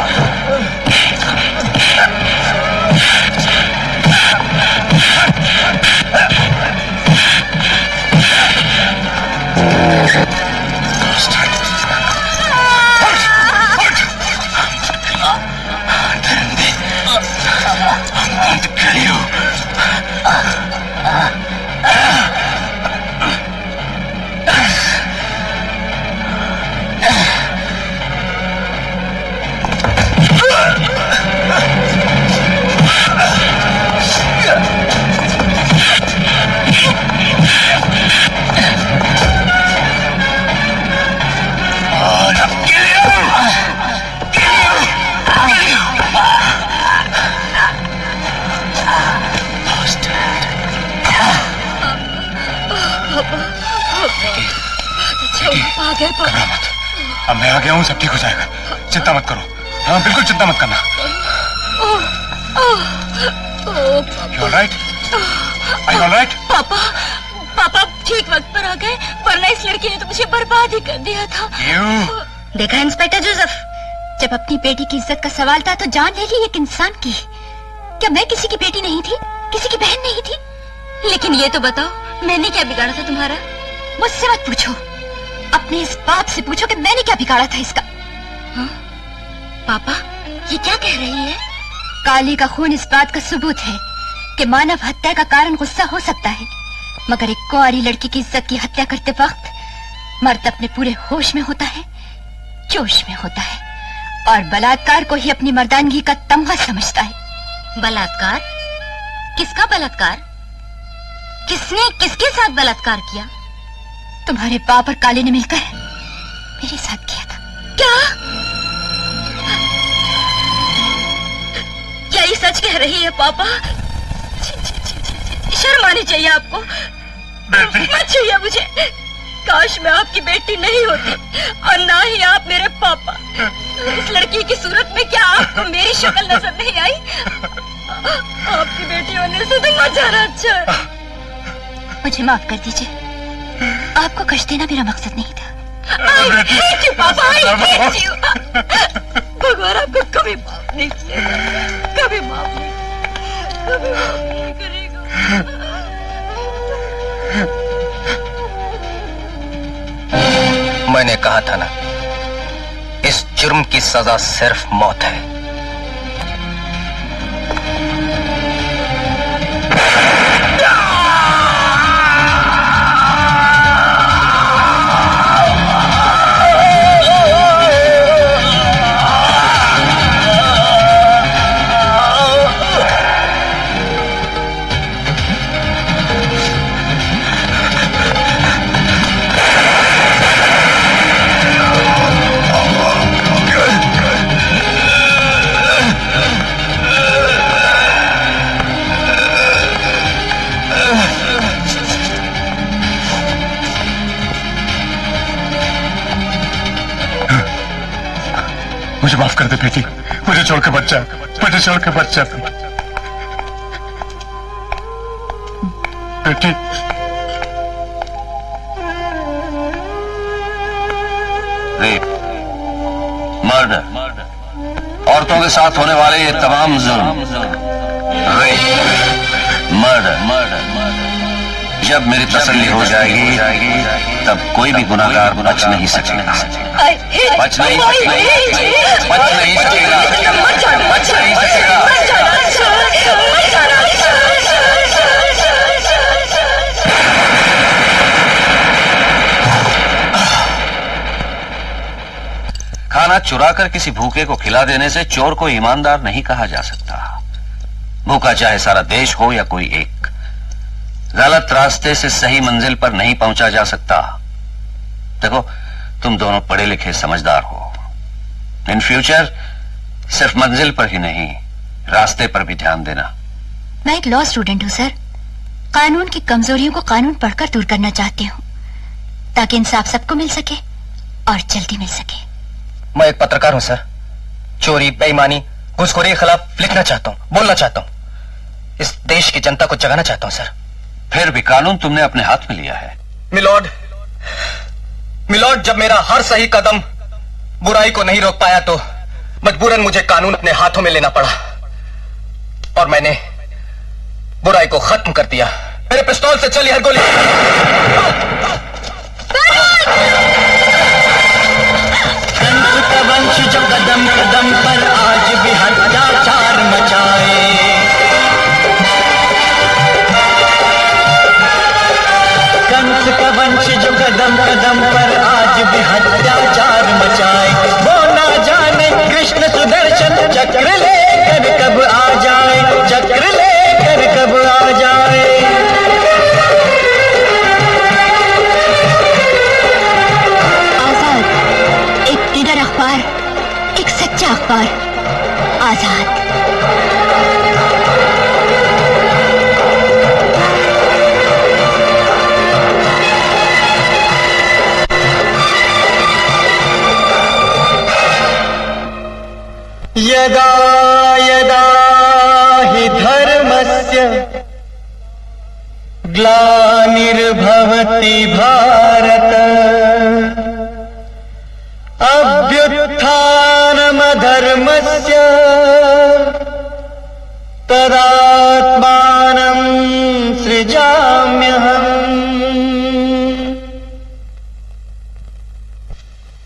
अब मैं आ गया हूँ, सब ठीक हो जाएगा। चिंता मत करो। हाँ, बिल्कुल चिंता मत करना। You all right? Are you all right? पापा, पापा ठीक वक्त पर आ गए, वरना इस लड़की ने तो मुझे बर्बाद ही कर दिया था। देखा इंस्पेक्टर जोसेफ, जब अपनी बेटी की इज्जत का सवाल था तो जान ले ली एक इंसान की। क्या मैं किसी की बेटी नहीं थी, किसी की बहन नहीं थी? लेकिन ये तो बताओ, मैंने क्या बिगाड़ा था तुम्हारा? मुझसे मत पूछो, अपने इस बाप से पूछो कि मैंने क्या बिगाड़ा था इसका। हाँ? पापा, ये क्या कह रही है? काली का खून इस बात का सबूत है कि मानव हत्या का कारण गुस्सा हो सकता है, मगर एक कुंवारी लड़की की इज्जत की हत्या करते वक्त मर्द अपने पूरे होश में होता है, जोश में होता है, और बलात्कार को ही अपनी मर्दानगी का तमगा समझता है। बलात्कार? किसका बलात्कार? किसने किसके साथ बलात्कार किया? तुम्हारे बाप और काले ने मिलकर मेरे साथ किया था। क्या? क्या ये सच कह रही है पापा? शर्म आनी चाहिए आपको। मत छूइए मुझे। काश मैं आपकी बेटी नहीं होती और ना ही आप मेरे पापा। इस लड़की की सूरत में क्या आपको मेरी शक्ल नजर नहीं आई? आपकी बेटी होने से तो मजा अच्छा है। मुझे माफ कर दीजिए, आपको कष्ट देना मेरा मकसद नहीं था। पापा, भगवान आपको कभी माफ नहीं किया, कभी माफ नहीं करेगा। मैंने कहा था ना, इस जुर्म की सजा सिर्फ मौत है। मुझे माफ कर दे बेटी, मुझे छोड़ के बच जा, मुझे छोड़ के बच जा बेटी। रेप, मर्डर, औरतों के साथ होने वाले ये तमाम जुल्म, रेप, मर्डर, जब मेरी तसल्ली हो जाएगी तब कोई भी गुनाहगार बच नहीं सकेगा, बच नहीं सकेगा, बच नहीं सकेगा, बच नहीं सकेगा। खाना चुराकर किसी भूखे को खिला देने से चोर को ईमानदार नहीं कहा जा सकता। भूखा चाहे सारा देश हो या कोई एक, गलत रास्ते से सही मंजिल पर नहीं पहुंचा जा सकता। देखो, तुम दोनों पढ़े लिखे समझदार हो। इन फ्यूचर सिर्फ मंजिल पर ही नहीं, रास्ते पर भी ध्यान देना। मैं एक लॉ स्टूडेंट हूँ सर। कानून की कमजोरियों को कानून पढ़कर दूर करना चाहती हूँ, ताकि इंसाफ सबको मिल सके और जल्दी मिल सके। मैं एक पत्रकार हूँ सर। चोरी, बेईमानी, घूसखोरी के खिलाफ लिखना चाहता हूँ, बोलना चाहता हूँ, इस देश की जनता को जगाना चाहता हूँ सर। फिर भी कानून तुमने अपने हाथ में लिया है। मिलॉर्ड, जब मेरा हर सही कदम बुराई को नहीं रोक पाया तो मजबूरन मुझे कानून अपने हाथों में लेना पड़ा और मैंने बुराई को खत्म कर दिया। मेरे पिस्तौल से चली हर गोली। कंस का वंश जो कदम कदम पर आज भी अत्याचार मचाए, कंस का वंश जो कदम कदम पर आज भी अत्याचार मचाए, वो ना जाने कृष्ण सुदर्शन चक्र लेकर कब आ जाए, चक्र लेकर कब आ जाए। आजाद एक निडर अखबार, एक सच्चा अखबार, आजाद। यदा यदा हि धर्मस्य ग्लानिर्भवति भारत, अभ्युत्थानमधर्मस्य तदा